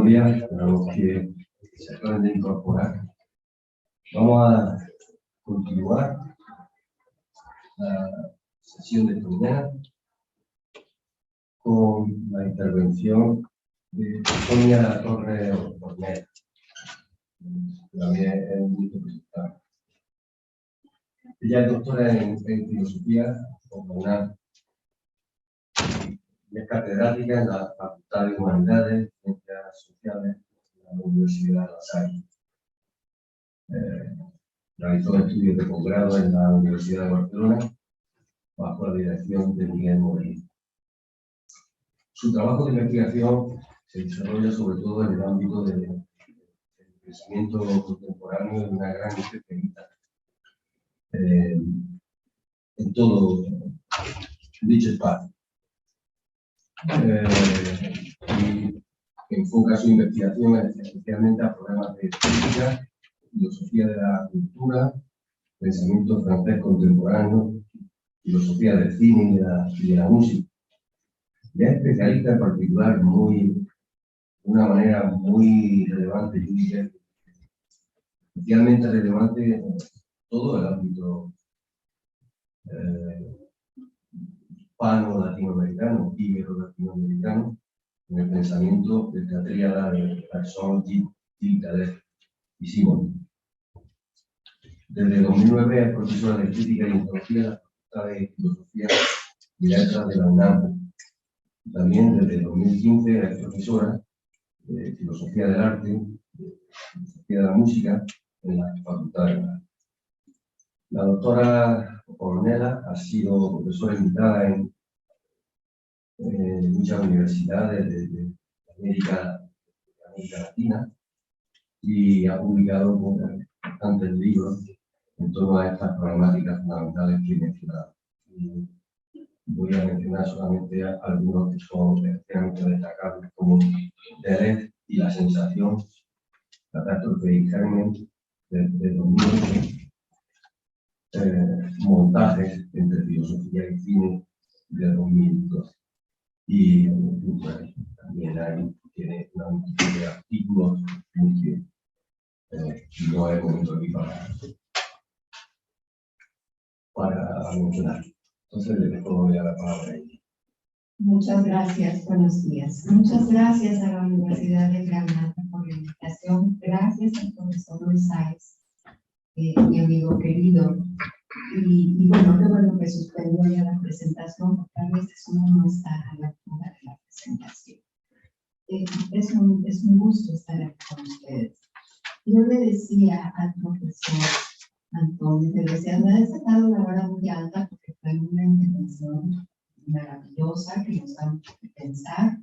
buenos días a los que se acaban de incorporar. Vamos a continuar la sesión de esta mañana con la intervención de Sonia Torres Ornella, que también es un gusto presentar. Ella es doctora en filosofía por la UNAM. Es catedrática en la Facultad de Humanidades y Ciencias Sociales de la Universidad de La Salle. Realizó estudios de posgrado en la Universidad de Barcelona bajo la dirección de Miguel Moreno. Su trabajo de investigación se desarrolla sobre todo en el ámbito del pensamiento contemporáneo de una gran especialidad en todo dicho espacio. Y enfoca su investigación especialmente a problemas de política, filosofía de la cultura, pensamiento francés contemporáneo, filosofía del cine y de la música. Y es especialista en particular de una manera muy relevante, yo diría, especialmente relevante en todo el ámbito hispano-latinoamericano, ibero-latinoamericano, en el pensamiento de esta tríada de Bergson, Gilles y Simon. Desde 2009 es profesora de Crítica y Ontología en la Facultad de Filosofía y Letras de la UNAM. También desde 2015 es profesora de Filosofía del Arte, de Filosofía de la Música en la Facultad de la UNAM. La doctora Ornella ha sido profesora invitada en muchas universidades de América Latina y ha publicado bastantes libros en torno a estas problemáticas fundamentales que he mencionado. Voy a mencionar solamente algunos que son especialmente destacables, como Deleuze y la sensación, Catástrofe y Germen, de 2008, Montajes entre filosofía y cine, de 2012. Y también tiene una multitud de artículos que no he momento aquí para mencionar. Entonces le dejo ya la palabra a ella. Muchas gracias, buenos días. Muchas gracias a la Universidad de Granada por la invitación. Gracias al profesor Luis Sáez, mi amigo querido. Y bueno, qué bueno que suspendió ya la presentación, porque a veces uno no está a la altura de la presentación. Es un gusto estar aquí con ustedes. Yo le decía al profesor Antonio, que decía, me ha sacado la vara muy alta porque fue una intervención maravillosa que nos da mucho que pensar.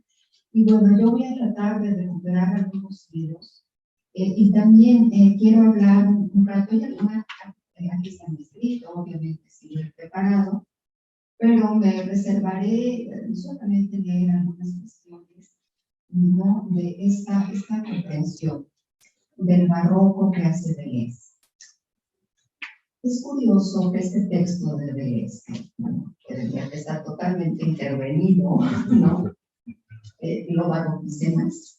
Y bueno, yo voy a tratar de recuperar algunos hilos. Y también quiero hablar un rato, aquí está mi escrito, obviamente sí he preparado, pero me reservaré solamente leer algunas cuestiones, ¿no?, de esta comprensión del barroco que hace Deleuze. Es curioso que este texto de Deleuze, que debería estar totalmente intervenido, ¿no?, lo barroquice más.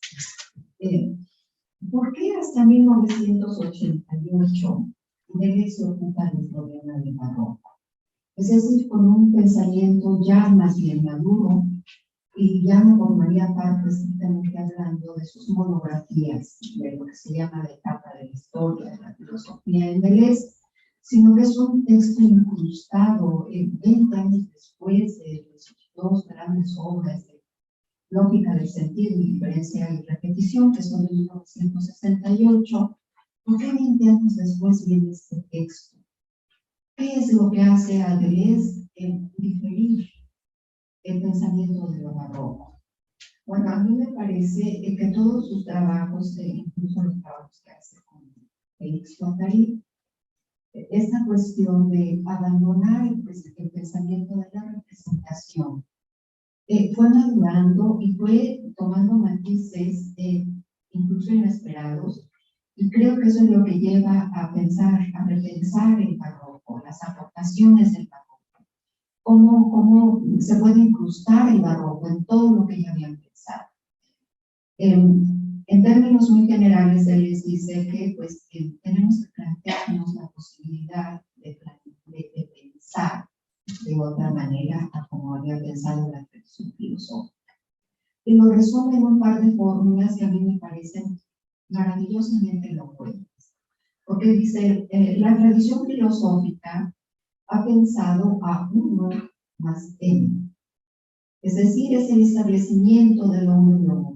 ¿Por qué hasta 1988 Deleuze se ocupa del problema del barroco? Es decir, con un pensamiento ya más bien maduro, y ya no formaría parte, estrictamente hablando, de sus monografías, de lo que se llama la etapa de la historia de la filosofía en Deleuze, sino que es un texto incrustado 20 años después de sus dos grandes obras de Lógica del sentido, Indiferencia y Repetición, que son de 1968. ¿Por qué 20 años después viene este texto? ¿Qué es lo que hace a Deleuze diferir el pensamiento de lo barroco? Bueno, a mí me parece que todos sus trabajos, incluso los trabajos que hace con Félix Guattari, esta cuestión de abandonar el pensamiento de la representación, fue madurando y fue tomando matices incluso inesperados, y creo que eso es lo que lleva a pensar, a repensar el barroco, las aportaciones del barroco, cómo se puede incrustar el barroco en todo lo que ya habían pensado. En En términos muy generales, él les dice que pues, tenemos que plantearnos la posibilidad de pensar de otra manera a como había pensado la tradición filosófica. Y lo resume en un par de fórmulas que a mí me parecen maravillosamente elocuentes. Porque dice, la tradición filosófica ha pensado a uno más n. Es decir, es el establecimiento del hombre global,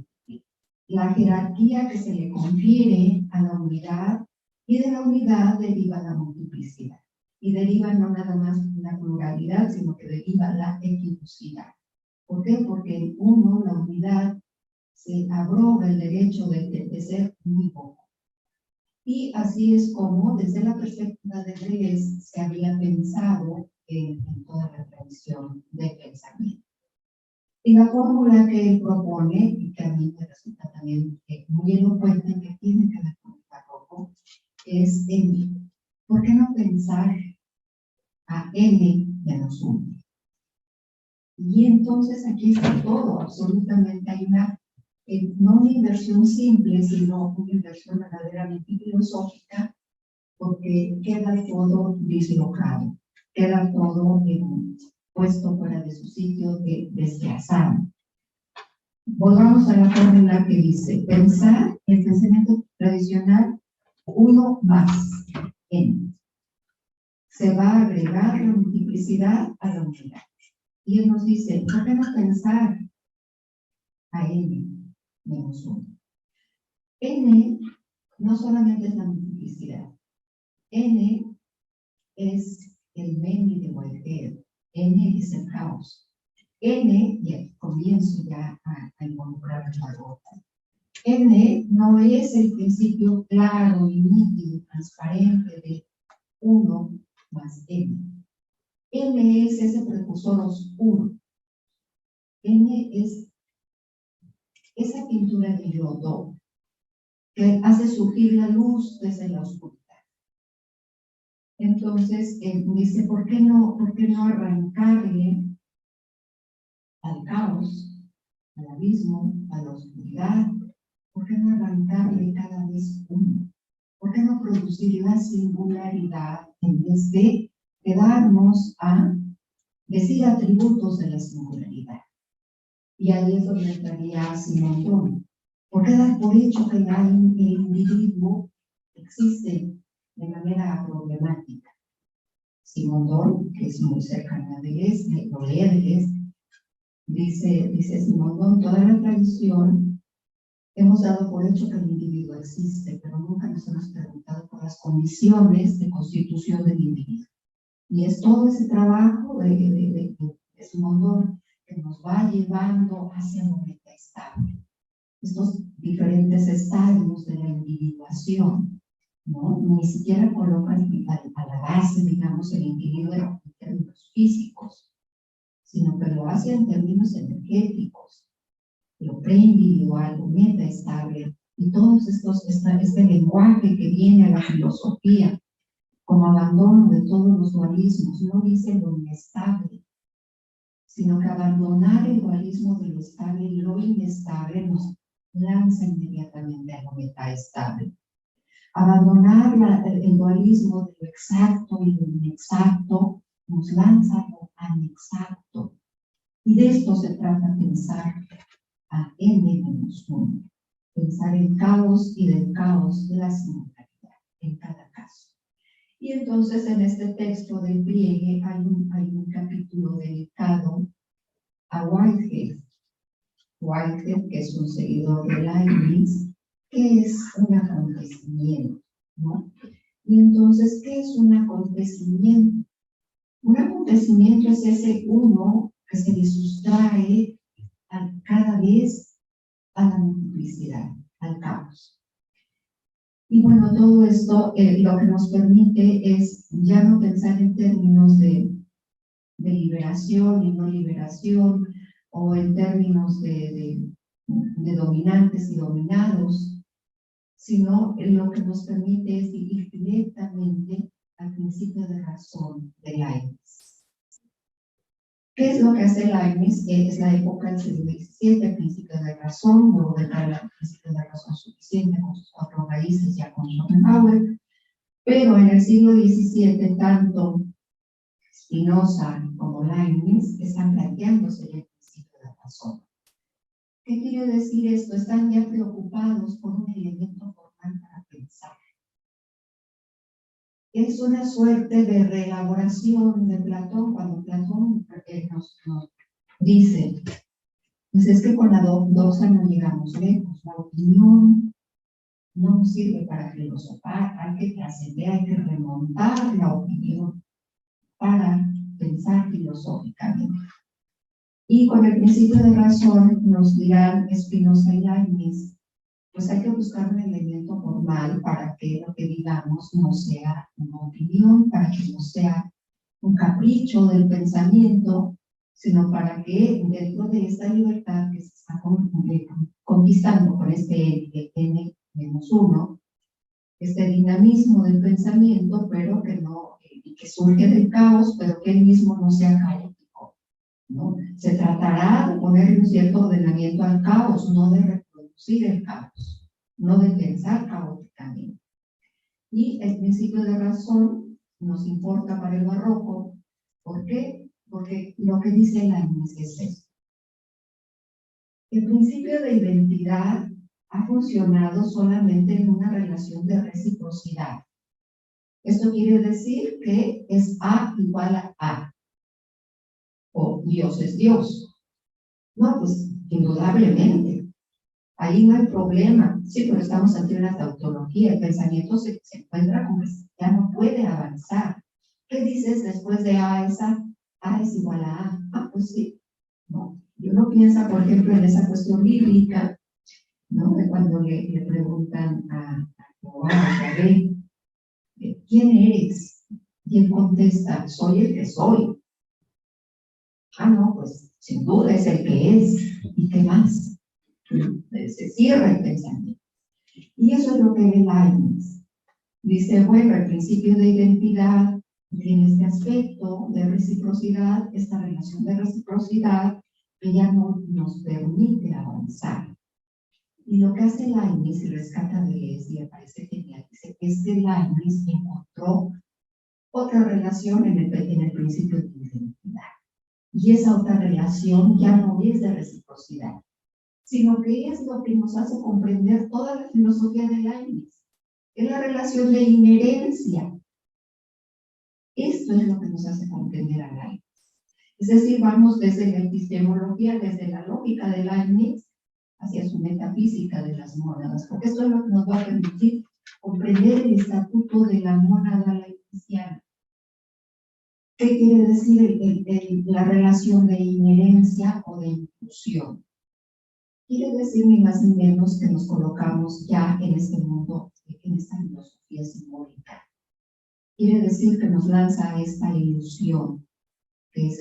la jerarquía que se le confiere a la unidad, y de la unidad deriva la multiplicidad. Y deriva no nada más la pluralidad, sino que deriva la equivocidad. ¿Por qué? Porque en uno, la unidad, se abroga el derecho de ser muy poco. Y así es como, desde la perspectiva de Deleuze, se había pensado en toda la tradición de pensamiento. Y la fórmula que él propone, y que a mí me resulta también muy elocuente, que tiene que ver con el barroco, es N. ¿Por qué no pensar a N menos 1? Y entonces aquí está todo, absolutamente hay no una inversión simple, sino una inversión verdaderamente filosófica, porque queda todo dislocado, queda todo puesto fuera de su sitio, desplazado. Volvamos a la fórmula que dice, pensar el pensamiento tradicional, 1 más n. Se va a agregar la multiplicidad a la unidad. Y él nos dice, ¿por qué no pensar a n menos 1? N no solamente es la multiplicidad. N es el meme de Whitehead. N es el caos. N, y aquí comienzo ya a involucrar la gota. N no es el principio claro y nítido, transparente de 1 más n. N es ese precursor oscuro. N es esa pintura de Rodó que hace surgir la luz desde la oscuridad. Entonces, dice, ¿por qué no arrancarle al caos, al abismo, a la oscuridad? ¿Por qué no arrancarle cada vez uno? ¿Por qué no producir la singularidad en vez de quedarnos a decir atributos de la singularidad? Y ahí es donde entraría Simón Don. ¿Por qué dar por hecho que el individuo existe de manera problemática? Simón Don, que es muy cercana a Deleuze, lo lee Deleuze, dice Simón Don, toda la tradición hemos dado por hecho que el individuo existe, pero nunca nos hemos preguntado por las condiciones de constitución del individuo. Y es todo ese trabajo de Simón Don que nos va llevando hacia un metaestable. Estos diferentes estadios de la individuación, ¿no? Ni siquiera colocan a la base, digamos, el individuo en términos físicos, sino que lo hace en términos energéticos, lo preindividual, lo metaestable, y todos este lenguaje que viene a la filosofía como abandono de todos los dualismos, no dice lo inestable, sino que abandonar el dualismo de lo estable y lo inestable nos lanza inmediatamente a lo metaestable. Abandonar el dualismo de lo exacto y lo inexacto nos lanza a lo anexacto. Y de esto se trata pensar a n-1. Pensar el caos y del caos de la singularidad en cada caso. Y entonces en este texto del pliegue hay un capítulo dedicado a Whitehead. Whitehead, que es un seguidor de Leibniz, que es un acontecimiento, ¿no? Y entonces, ¿qué es un acontecimiento? Un acontecimiento es ese uno que se le sustrae cada vez a la multiplicidad, al caos. Y bueno, todo esto lo que nos permite es ya no pensar en términos de liberación y no liberación, o en términos de dominantes y dominados, sino lo que nos permite es ir directamente al principio de razón de Leibniz. ¿Qué es lo que hace Leibniz? Es la época del siglo XVII, el principio de razón, luego declara el principio de razón suficiente con sus 4 raíces, ya con Schopenhauer. Pero en el siglo XVII, tanto Spinoza como Leibniz están planteándose el principio de razón. ¿Qué quiere decir esto? Están ya preocupados por un elemento formal para pensar. Es una suerte de reelaboración de Platón, cuando Platón nos dice, pues es que con la doxa no llegamos lejos, la opinión no nos sirve para filosofar, hay que trascender, hay que remontar la opinión para pensar filosóficamente. Y con el principio de razón nos dirán Spinoza y Leibniz, pues hay que buscar un elemento formal para que lo que digamos no sea una opinión, para que no sea un capricho del pensamiento, sino para que dentro de esta libertad que se está conquistando con este N-1, este dinamismo del pensamiento, pero que no, que surge del caos, pero que él mismo no sea caótico, ¿no? Se tratará de poner un cierto ordenamiento al caos, no de reproducir el caos, no de pensar caóticamente. Y el principio de razón nos importa para el barroco. ¿Por qué? Porque lo que dice Leibniz es esto. El principio de identidad ha funcionado solamente en una relación de reciprocidad. Esto quiere decir que es A igual a A, o Dios es Dios. No, pues indudablemente, ahí no hay problema. Sí, pero estamos ante una tautología, el pensamiento se encuentra como que ya no puede avanzar. ¿Qué dices después de A es A? A es igual a A. Ah, pues sí. No. Y uno piensa, por ejemplo, en esa cuestión bíblica, ¿no? De cuando le preguntan a Jehová, a Yahvé, ¿quién eres? Y él contesta, soy el que soy. Ah, no, pues sin duda es el que es. ¿Y qué más? Se cierra el pensamiento. Y eso es lo que ve Leibniz. Dice, bueno, el principio de identidad tiene este aspecto de reciprocidad, esta relación de reciprocidad que ya no nos permite avanzar. Y lo que hace Leibniz y rescata de esto, y me parece genial, dice que Leibniz encontró otra relación en el principio de identidad. Y esa otra relación ya no es de reciprocidad, sino que es lo que nos hace comprender toda la filosofía de Leibniz. Es la relación de inherencia. Esto es lo que nos hace comprender a Leibniz. Es decir, vamos desde la epistemología, desde la lógica de Leibniz, hacia su metafísica de las mónadas, porque esto es lo que nos va a permitir comprender el estatuto de la mónada leibniziana. ¿Qué quiere decir la relación de inherencia o de inclusión? Quiere decir ni más ni menos que nos colocamos ya en este mundo, en esta filosofía simbólica. Quiere decir que nos lanza esta ilusión, que es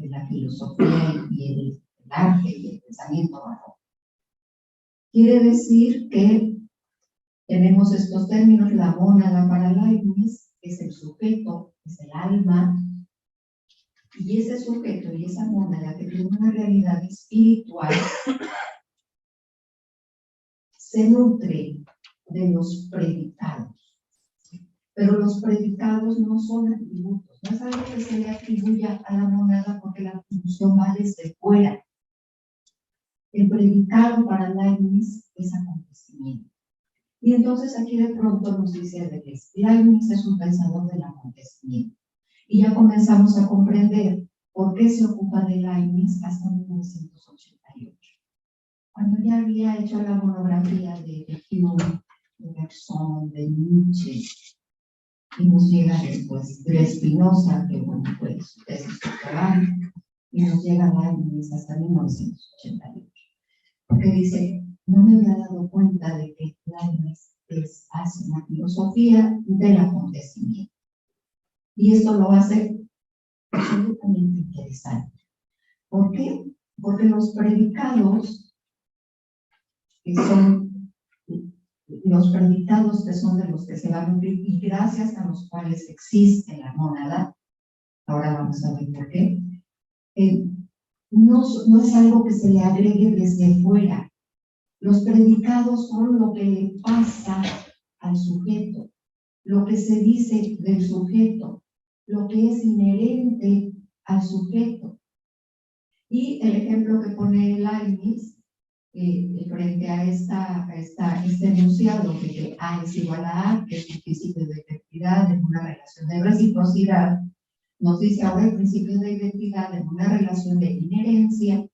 la filosofía y el arte y el pensamiento barroco. Quiere decir que tenemos estos términos, la mónada para Leibniz, es el sujeto, es el alma, y ese sujeto y esa mónada que tiene una realidad espiritual se nutre de los predicados. Pero los predicados no son atributos, no es algo que se le atribuya a la mónada porque la atribución va desde fuera. El predicado para Leibniz es acontecimiento. Y entonces aquí de pronto nos dice Leibniz es un pensador del acontecimiento. Y ya comenzamos a comprender por qué se ocupa de Leibniz hasta 1988. Cuando ya había hecho la monografía de Hume, de Bergson, de Nietzsche, y nos llega después de Spinoza, que bueno, fue su tesis doctoral, y nos llega Leibniz hasta 1988. Porque dice, no me había dado cuenta de que Leibniz hace una filosofía del acontecimiento. Y esto lo hace absolutamente interesante. ¿Por qué? Porque los predicados, que son de los que se van a nutrir y gracias a los cuales existe la mónada, ahora vamos a ver por qué, no es algo que se le agregue desde fuera. Los predicados son lo que le pasa al sujeto, lo que se dice del sujeto, lo que es inherente al sujeto. Y el ejemplo que pone Leibniz frente a este enunciado de que A es igual a A, que es un principio de identidad en una relación de reciprocidad, nos dice ahora el principio de identidad en una relación de inherencia.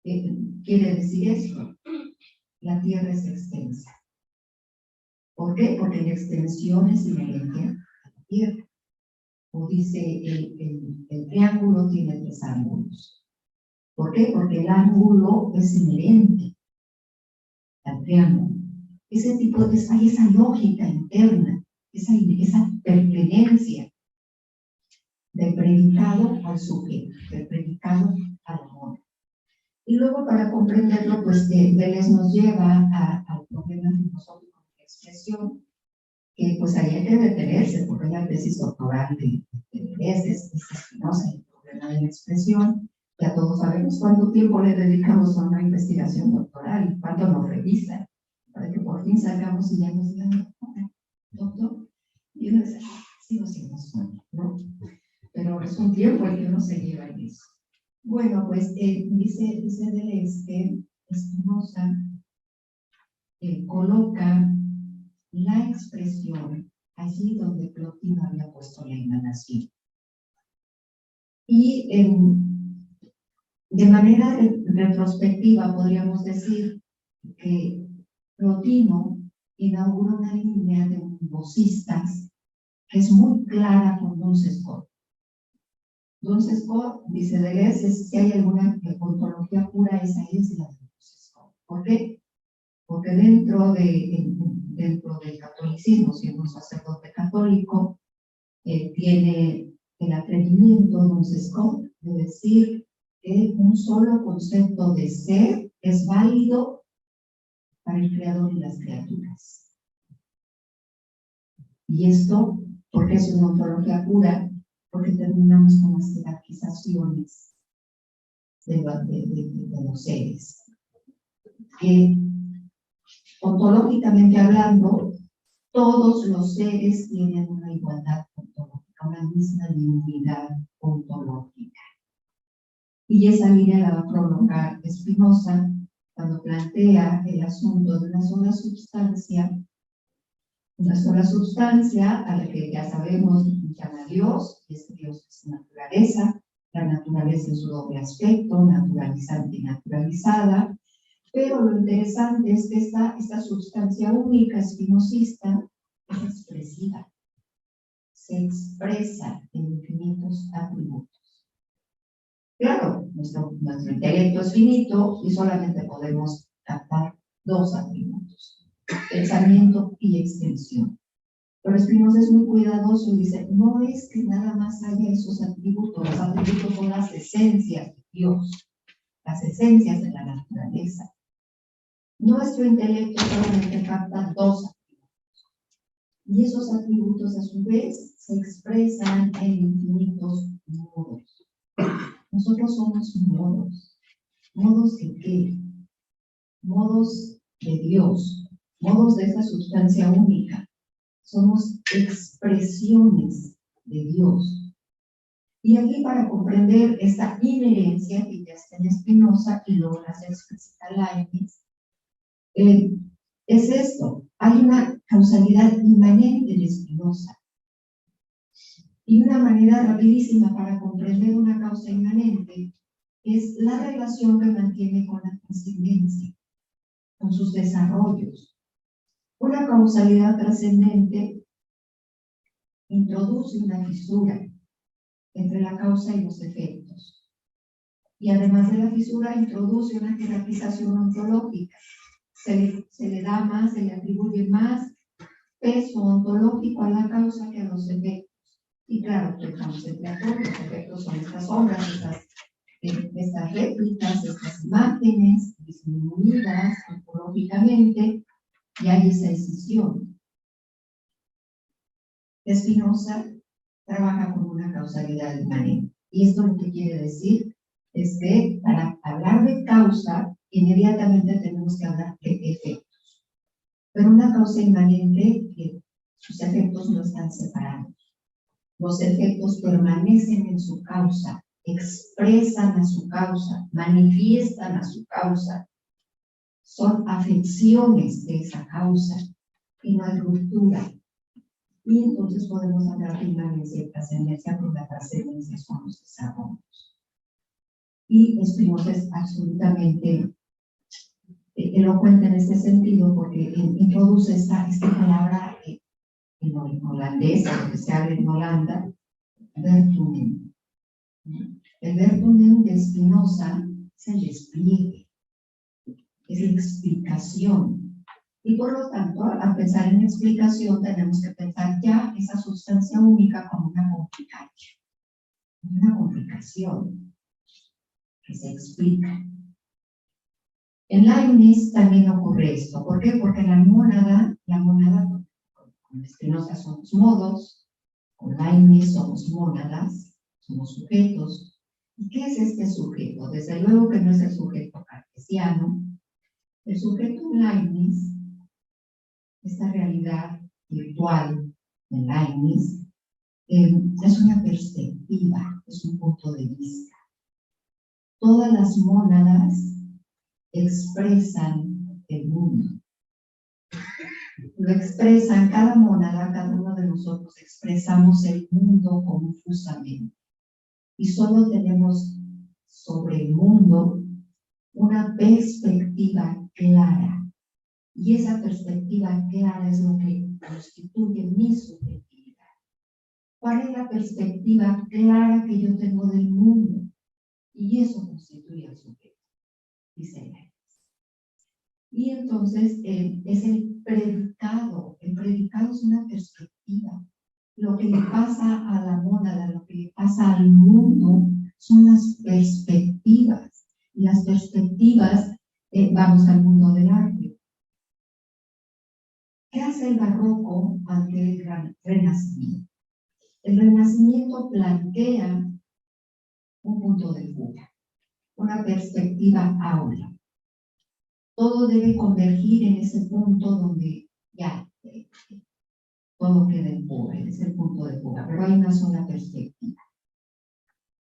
Quiere decir esto: la Tierra es extensa. ¿Por qué? Porque la extensión es inherente a la Tierra. O dice, el triángulo tiene 3 ángulos. ¿Por qué? Porque el ángulo es inherente al triángulo. Ese tipo de, hay esa lógica interna, esa pertenencia del predicado al sujeto, del predicado al amor. Y luego, para comprenderlo, pues Deleuze nos lleva al problema filosófico de la expresión, que pues ahí hay que detenerse, porque la tesis doctoral de Deleuze es Spinoza, el problema de la expresión. Ya todos sabemos cuánto tiempo le dedicamos a una investigación doctoral, cuánto nos revisa, para que por fin salgamos y ya nos digan, doctor, y uno dice, sigo siendo sueño, ¿no? Pero es un tiempo el que uno se lleva en eso. Bueno, pues dice Deleuze que Spinoza coloca la expresión allí donde Plotino había puesto la emanación. Y de manera retrospectiva podríamos decir que Plotino inaugura una línea de vocistas que es muy clara con Duns Scotus. Duns Scotus, dice Deleuze, si hay alguna ontología pura, esa es la de Duns Scotus. ¿Por qué? Porque dentro del catolicismo, siendo un sacerdote católico, tiene el atrevimiento de Duns Scotus de decir que un solo concepto de ser es válido para el creador y las criaturas. Y esto, porque es una ontología pura, porque terminamos con las jerarquizaciones de los seres. Que, ontológicamente hablando, todos los seres tienen una igualdad ontológica, una misma dignidad ontológica. Y esa línea la va a prolongar Spinoza cuando plantea el asunto de una sola sustancia a la que ya sabemos llama Dios, y este Dios es naturaleza, la naturaleza en su doble aspecto, naturalizante y naturalizada. Pero lo interesante es que esta sustancia única espinocista es expresiva, se expresa en infinitos atributos. Claro, nuestro intelecto es finito y solamente podemos captar 2 atributos: pensamiento y extensión. Pero Spinoza es muy cuidadoso y dice, no es que nada más haya esos atributos, los atributos son las esencias de Dios, las esencias de la naturaleza. Nuestro intelecto solamente capta 2 atributos. Y esos atributos, a su vez, se expresan en infinitos modos. Nosotros somos modos. ¿Modos de qué? Modos de Dios. Modos de esa sustancia única. Somos expresiones de Dios. Y aquí, para comprender esta inherencia que ya está en Spinoza y luego la expresa Leibniz, es esto: hay una causalidad inmanente en Spinoza. Y una manera rapidísima para comprender una causa inmanente es la relación que mantiene con la trascendencia, con sus desarrollos. Una causalidad trascendente introduce una fisura entre la causa y los efectos. Y además de la fisura, introduce una jerarquización ontológica. Se le da más, se le atribuye más peso ontológico a la causa que a los efectos. Y claro, estamos entre todos, los efectos son estas obras, estas réplicas, estas imágenes disminuidas ontológicamente, y hay esa escisión. Spinoza trabaja con una causalidad inmanente. Y esto lo que quiere decir es que para hablar de causa, inmediatamente tenemos que hablar de efectos. Pero una causa invariante, que sus efectos no están separados. Los efectos permanecen en su causa, expresan a su causa, manifiestan a su causa. Son afecciones de esa causa y no hay ruptura. Y entonces podemos hablar de invariancia y trascendencia, porque la trascendencia son los desarrollos. Y Spinoza es absolutamente elocuente en este sentido, porque introduce esta palabra en holandés, que se habla en Holanda, vertunen. El vertunen de Spinoza es el despliegue, es la explicación. Y por lo tanto, al pensar en explicación, tenemos que pensar ya esa sustancia única como una complicación que se explica. En Leibniz también ocurre esto. ¿Por qué? Porque la mónada, con Spinoza somos modos, con Leibniz somos mónadas, somos sujetos. ¿Y qué es este sujeto? Desde luego que no es el sujeto cartesiano. El sujeto en Leibniz, esta realidad virtual en Leibniz, es una perspectiva, es un punto de vista. Todas las mónadas expresan el mundo. Lo expresan cada mónada, cada uno de nosotros expresamos el mundo confusamente. Y solo tenemos sobre el mundo una perspectiva clara. Y esa perspectiva clara es lo que constituye mi subjetividad. ¿Cuál es la perspectiva clara que yo tengo del mundo? Y eso constituye el sujeto, dice Leibniz. Y entonces es el predicado. El predicado es una perspectiva. Lo que le pasa a la mónada, lo que le pasa al mundo, son las perspectivas. Y las perspectivas, vamos al mundo del arte. ¿Qué hace el barroco ante el renacimiento? El renacimiento plantea un punto de fuga, una perspectiva áurea. Todo debe convergir en ese punto donde ya todo queda en fuga, es el punto de fuga, pero hay una sola perspectiva.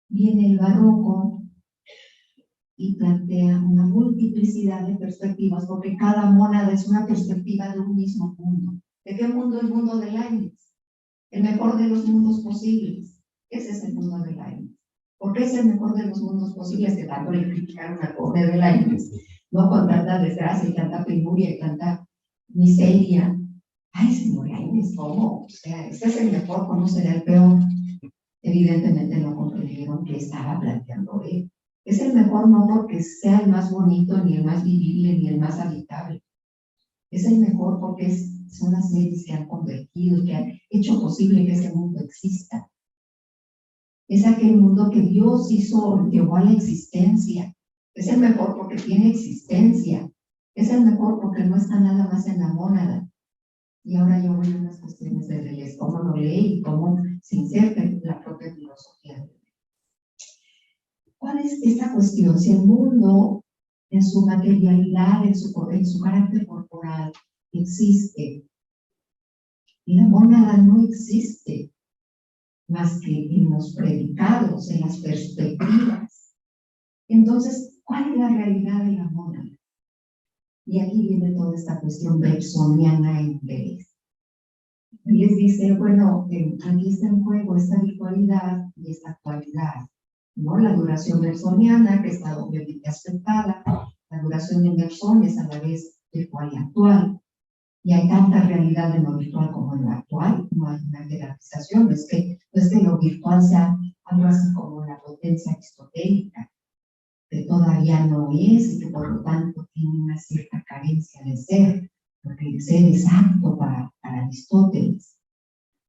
Viene el barroco y plantea una multiplicidad de perspectivas, porque cada mónada es una perspectiva de un mismo mundo. ¿De qué mundo? El mundo de Leibniz, el mejor de los mundos posibles. Ese es el mundo de Leibniz. ¿Por qué es el mejor de los mundos posibles? Que tanto le criticaron al pobre de Leibniz, ¿no? Con tanta desgracia y tanta penuria y tanta miseria. Ay, señor Leibniz, ¿cómo? O sea, este es el mejor, ¿cómo será el peor? Evidentemente no comprendieron que estaba planteando él. Es el mejor no porque sea el más bonito, ni el más vivible, ni el más habitable. Es el mejor porque son las leyes que han convertido, que han hecho posible que ese mundo exista. Es aquel mundo que Dios llevó a la existencia. Es el mejor porque tiene existencia. Es el mejor porque no está nada más en la mónada. Y ahora yo voy a unas cuestiones de Deleuze, cómo lo lee y cómo se inserta en la propia filosofía. ¿Cuál es esta cuestión? Si el mundo, en su materialidad, en su carácter corporal, existe, y la mónada no existe, más que en los predicados, en las perspectivas. Entonces, ¿cuál es la realidad de la mónada? Y aquí viene toda esta cuestión bergsoniana en Deleuze. Les dice, bueno, aquí está en juego esta virtualidad y esta actualidad, ¿no? La duración bergsoniana, que está obviamente aceptada, la duración de Bergson es a la vez virtual y actual, y hay tanta realidad en lo virtual como en lo actual, no hay una jerarquización, no es que lo virtual sea algo así como la potencia aristotélica, que todavía no es y que por lo tanto tiene una cierta carencia de ser, porque el ser es apto para Aristóteles.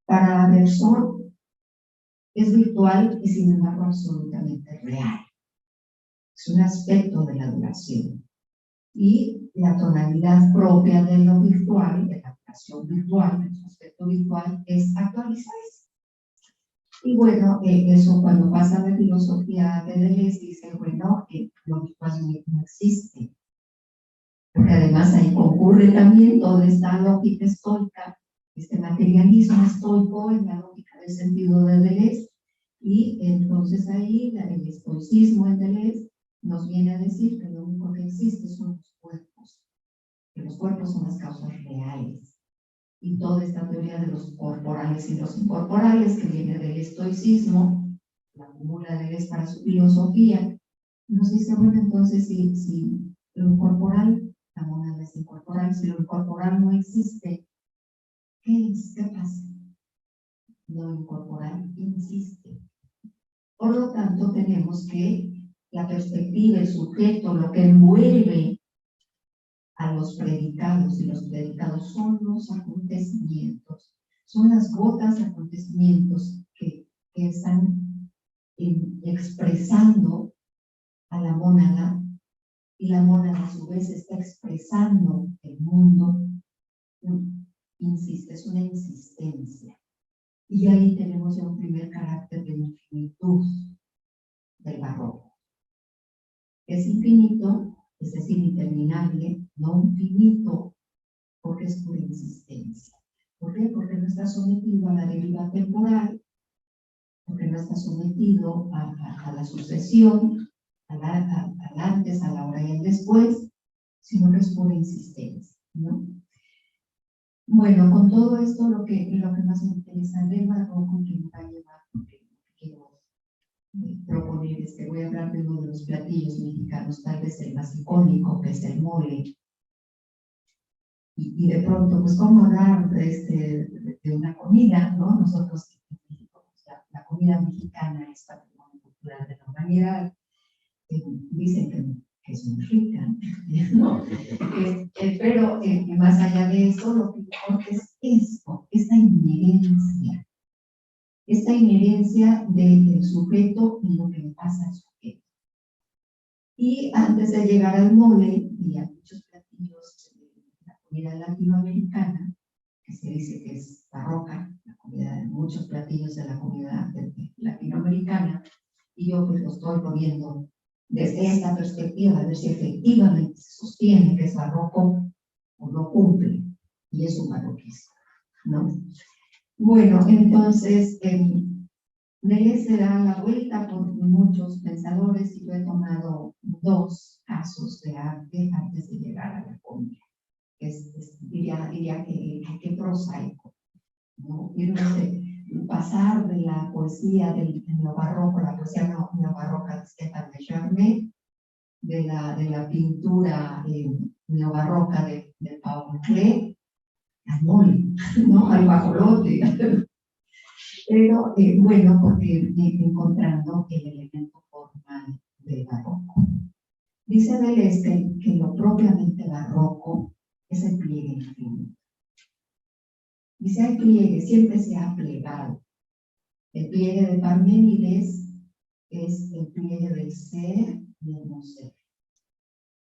Para Bergson es virtual y sin embargo absolutamente real. Es un aspecto de la duración. Y la tonalidad propia de lo virtual, de la duración virtual, de su aspecto virtual, es actualizarse. Y bueno, eso cuando pasa de filosofía de Deleuze dice, bueno, lo virtual no existe. Porque además ahí concurre también toda esta lógica estoica, este materialismo estoico en la lógica del sentido de Deleuze. Y entonces ahí el estoicismo en Deleuze nos viene a decir que lo único que existe son los cuerpos, que los cuerpos son las causas reales. Y toda esta teoría de los corporales y los incorporales que viene del estoicismo, la acumula Deleuze para su filosofía, nos dice, bueno, entonces si lo incorporal, la monada es incorporal, si lo incorporal no existe, ¿qué es? ¿Qué pasa? Lo incorporal insiste. Por lo tanto, tenemos que la perspectiva, el sujeto, lo que envuelve a los predicados, y los predicados son los acontecimientos, son las gotas de acontecimientos que están expresando a la mónada, y la mónada a su vez está expresando el mundo. Insiste, es una insistencia. Y ahí tenemos ya un primer carácter de infinitud del barroco. Es infinito, es decir, interminable, no infinito, porque es pura insistencia. ¿Por qué? Porque no está sometido a la deriva temporal, porque no está sometido a la sucesión, al antes, a la hora y al después, sino que es pura insistencia, ¿no? Bueno, con todo esto, lo que más me interesa del barroco, que me va a llevar, porque quiero proponer es que voy a hablar de uno de los platillos mexicanos, tal vez el más icónico, que es el mole. Y de pronto, pues, ¿cómo hablar de una comida, no? Nosotros, la comida mexicana es patrimonio cultural de la humanidad. Dicen que es muy rica, ¿no? Pero más allá de eso, lo que importa es esto, esta inherencia del sujeto y lo que le pasa al sujeto. Y antes de llegar al mole y a muchos platillos de la comida latinoamericana, que se dice que es barroca, la comida de muchos platillos de la comida latinoamericana, y yo pues lo estoy poniendo desde esta perspectiva, a ver si efectivamente se sostiene que es barroco o no cumple, y es un barroquismo, ¿no? Bueno, entonces, Deleuze se da la vuelta por muchos pensadores y yo he tomado dos casos de arte antes de llegar a la comida. Diría que prosaico, ¿no? Pasar de la poesía del neobarroco, la poesía neobarroca de Stéphane Dejarme, de la pintura neobarroca de Paul Klee, al mole, ¿no? Al guajolote. Pero bueno, porque encontrando el elemento formal del barroco. Dice Deleuze que lo propiamente barroco es el pliegue infinito. Dice, el pliegue siempre se ha plegado. El pliegue de Parménides es el pliegue del ser y el no ser.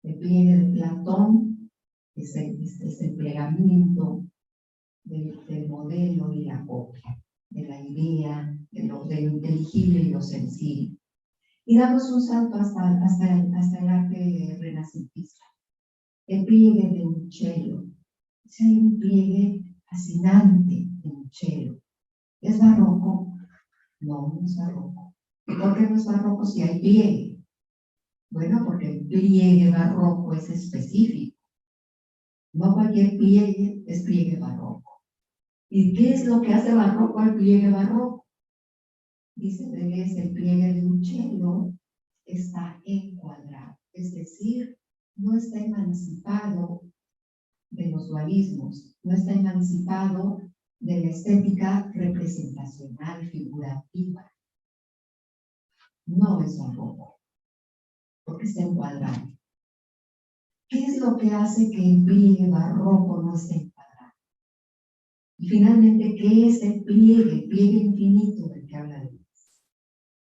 El pliegue de Platón es el plegamiento del modelo y la copia, de la idea, de lo inteligible y lo sensible. Y damos un salto hasta el arte renacentista. El pliegue de un cello. Es un pliegue fascinante de un cello. ¿Es barroco? No, no es barroco. ¿Y por qué no es barroco si hay pliegue? Bueno, porque el pliegue barroco es específico. No cualquier pliegue es pliegue barroco. ¿Y qué es lo que hace barroco al pliegue barroco? Dice Deleuze, el pliegue de un cello está encuadrado, es decir, no está emancipado de los dualismos, no está emancipado de la estética representacional, figurativa. No es barroco, porque está encuadrado. ¿Qué es lo que hace que el pliegue barroco no esté encuadrado? Y finalmente, ¿qué es el pliegue infinito del que habla Deleuze?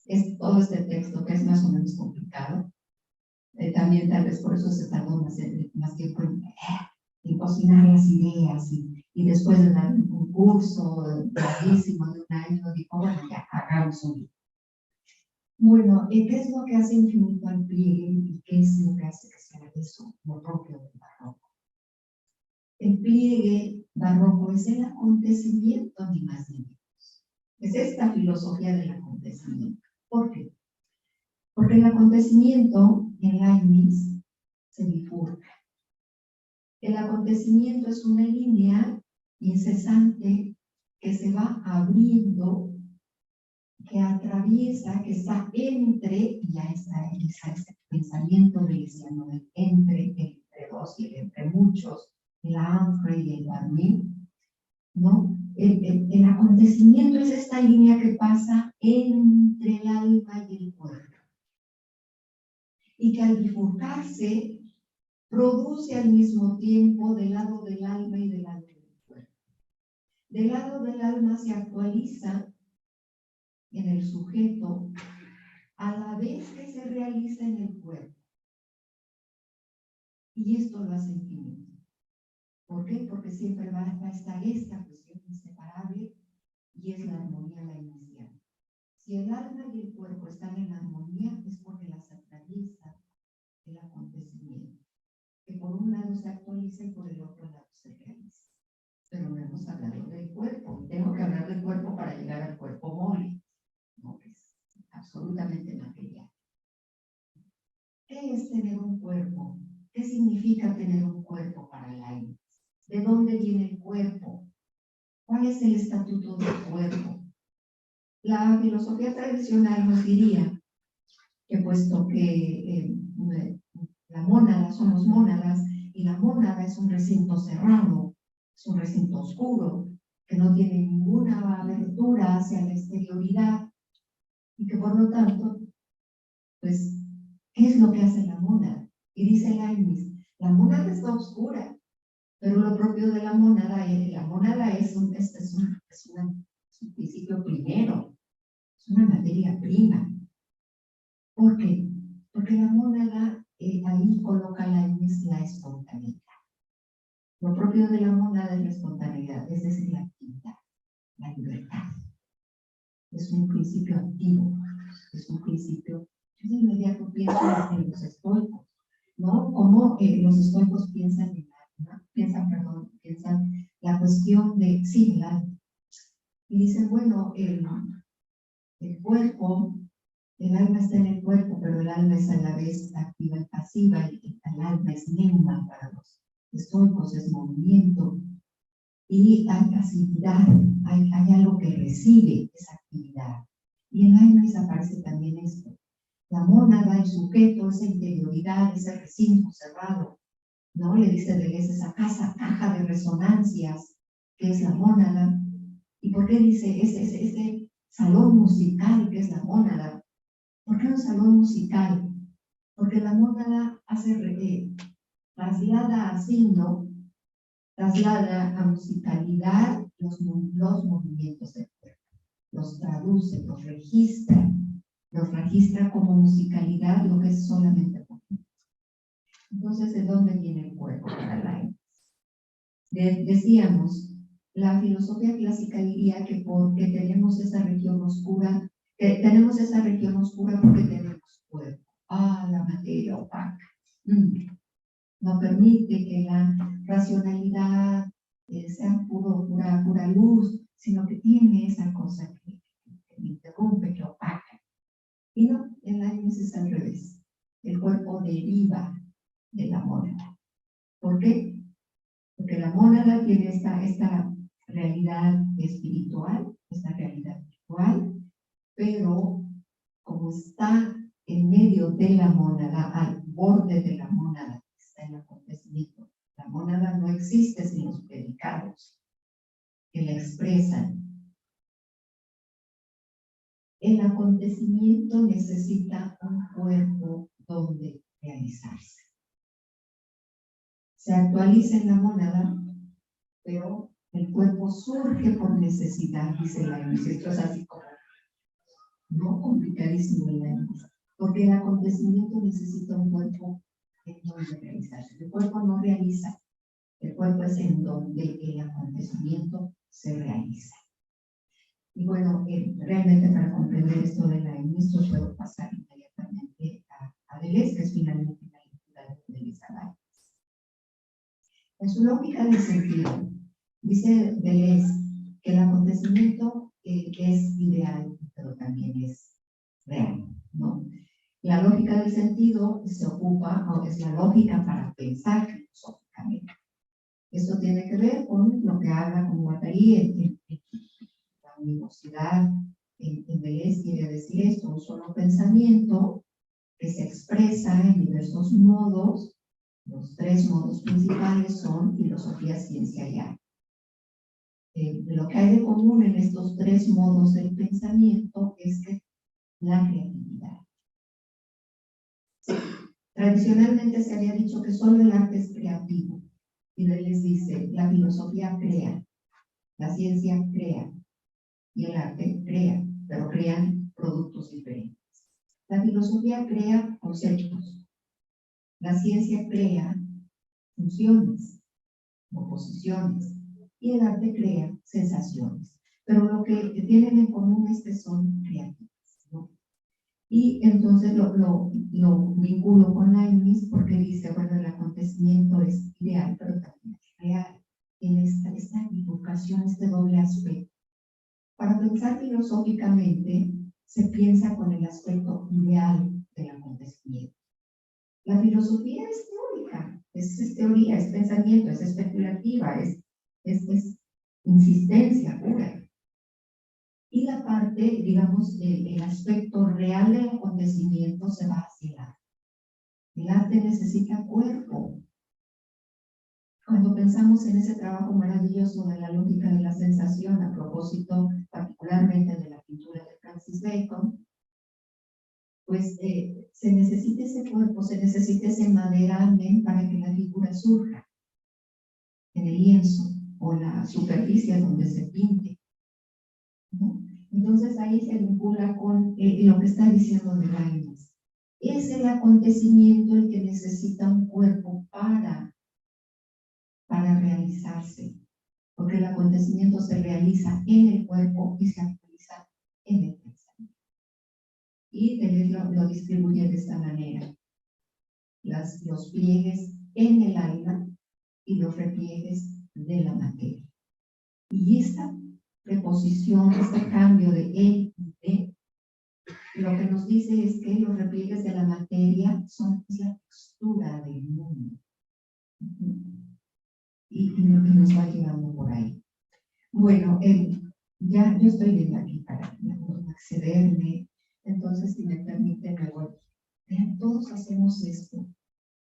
Es todo este texto que es más o menos complicado. También tal vez por eso se tardó más tiempo en cocinar las ideas y después de dar un un curso larguísimo de un año, dijo, bueno, ya, hagamos un libro. Bueno, ¿qué es lo que hace infinito al pliegue y qué es lo que hace que sea eso lo propio del barroco? El pliegue barroco es el acontecimiento, ni más ni menos. Es esta filosofía del acontecimiento. ¿Por qué? Porque el acontecimiento en Leibniz se bifurca. El acontecimiento es una línea incesante que se va abriendo, que atraviesa, que está entre, y ya está ese pensamiento deliciano del entre dos y el entre muchos, el Anfre y el Barmín, ¿no? El acontecimiento es esta línea que pasa entre el alma y el cuerpo, y que al bifurcarse produce al mismo tiempo del lado del alma y del lado del cuerpo. Del lado del alma se actualiza en el sujeto a la vez que se realiza en el cuerpo. Y esto lo hace infinito. ¿Por qué? Porque siempre va a estar esta cuestión inseparable y es la armonía la inicial. Si el alma y el cuerpo están en armonía es porque las atraviesa el acontecimiento, que por un lado se actualiza y por el otro lado se realiza. Pero no hemos hablado del cuerpo. Tengo que hablar del cuerpo para llegar al cuerpo mole, ¿no? Que es absolutamente material. ¿Qué es tener un cuerpo? ¿Qué significa tener un cuerpo para Leibniz? ¿De dónde viene el cuerpo? ¿Cuál es el estatuto del cuerpo? La filosofía tradicional nos diría que puesto que la mónada somos mónadas y la mónada es un recinto cerrado, es un recinto oscuro, que no tiene ninguna abertura hacia la exterioridad y que por lo tanto, pues, ¿qué es lo que hace la mónada? Y dice Leibniz, la mónada está oscura, pero lo propio de la mónada es un principio primero, es una materia prima. ¿Por qué? Porque la mónada ahí coloca Leibniz la espontaneidad. Lo propio de la mónada es la espontaneidad, es decir, la actividad, la libertad. Es un principio activo, es un principio. Yo de inmediato pienso en los estoicos, ¿no? Como los estoicos piensan en la alma, piensan la cuestión de, sí, el alma. Y dicen, bueno, el cuerpo, el alma está en el cuerpo, pero el alma es a la vez activa y pasiva, y el alma es neuma para los estoicos, es movimiento. Y hay pasividad, hay algo que recibe esa actividad. Y en Leibniz aparece también esto. La mónada, el sujeto, esa interioridad, ese recinto cerrado, ¿no? Le dice Deleuze, esa caja de resonancias, que es la mónada. ¿Y por qué dice ese salón musical que es la mónada? ¿Por qué un salón musical? Porque la mónada traslada a signo, traslada a musicalidad los movimientos del cuerpo, los traduce, los registra como musicalidad lo que es solamente movimiento. Entonces, ¿de dónde viene el cuerpo para Leibniz? Decíamos, la filosofía clásica diría que porque tenemos esa región oscura, porque tenemos cuerpo. La materia opaca. No permite que la racionalidad sea pura luz, sino que tiene esa cosa que interrumpe, que opaca. Y no, en Leibniz es al revés. El cuerpo deriva de la mónada. ¿Por qué? Porque la mónada tiene esta realidad espiritual, esta realidad virtual, pero como está en medio de la mónada, al borde de la mónada, está el acontecimiento. La mónada no existe sin los predicados que la expresan. El acontecimiento necesita un cuerpo donde realizarse. Se actualiza en la mónada, pero el cuerpo surge por necesidad, dice Leibniz. Esto es así como, no complicadísimo en Leibniz, porque el acontecimiento necesita un cuerpo en donde realizarse. El cuerpo no realiza, el cuerpo es en donde el acontecimiento se realiza. Y bueno, realmente para comprender esto de la esto puedo pasar inmediatamente a Deleuze, que es finalmente la lectura de Deleuze. En su lógica del sentido, dice Deleuze que el acontecimiento es ideal, pero también es real, ¿no? La lógica del sentido se ocupa, o es la lógica para pensar filosóficamente. Esto tiene que ver con lo que habla con Guattari en la universidad. En Deleuze quiere decir esto: un solo pensamiento que se expresa en diversos modos. Los tres modos principales son filosofía, ciencia y arte. Lo que hay de común en estos tres modos del pensamiento es que la creatividad. Tradicionalmente se había dicho que solo el arte es creativo, y Deleuze dice: la filosofía crea, la ciencia crea, y el arte crea, pero crean productos diferentes. La filosofía crea conceptos, la ciencia crea funciones, oposiciones, y el arte crea sensaciones. Pero lo que tienen en común es que son creativas, ¿no? Y entonces lo vinculo con Leibniz porque dice, bueno, el acontecimiento es ideal, pero también es real. En esta bifurcación, este doble aspecto. Para pensar filosóficamente, se piensa con el aspecto ideal del acontecimiento. La filosofía es teórica, es teoría, es pensamiento, es especulativa, es insistencia pura. Y la parte, digamos, el aspecto real del acontecimiento se va hacia el arte. El arte necesita cuerpo. Cuando pensamos en ese trabajo maravilloso de la lógica de la sensación, a propósito particularmente de la pintura de Francis Bacon, pues se necesita ese cuerpo, se necesita ese maderamen para que la figura surja en el lienzo o la superficie donde se pinte, ¿no? Entonces ahí se vincula con lo que está diciendo de Leibniz. Es el acontecimiento el que necesita un cuerpo para realizarse, porque el acontecimiento se realiza en el cuerpo y se actualiza en el pensamiento. Y Deleuze lo distribuye de esta manera: los pliegues en el alma y los repliegues de la materia. Y esta preposición, este cambio de él y de, lo que nos dice es que los repliegues de la materia son la textura del mundo. Y nos va llevando por ahí. Bueno, ya yo estoy viendo aquí para accederme, entonces si me permiten me voy. Vean, todos hacemos esto.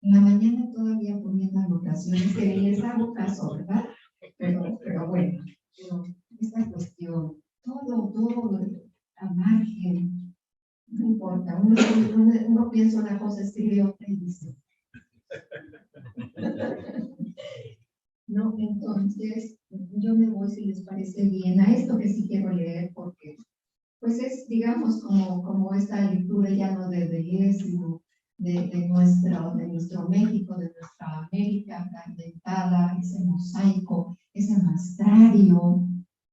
En la mañana todavía poniendo anotaciones que ni les hago caso, ¿verdad? Pero bueno, esta cuestión, todo a margen, no importa. Uno piensa una cosa, escribe otra y dice. No, entonces yo me voy, si les parece bien, a esto que sí quiero leer, porque pues es, digamos, como esta lectura ya no de Deleuze, sino de nuestro México, de nuestra América fragmentada, ese mosaico, ese maestrario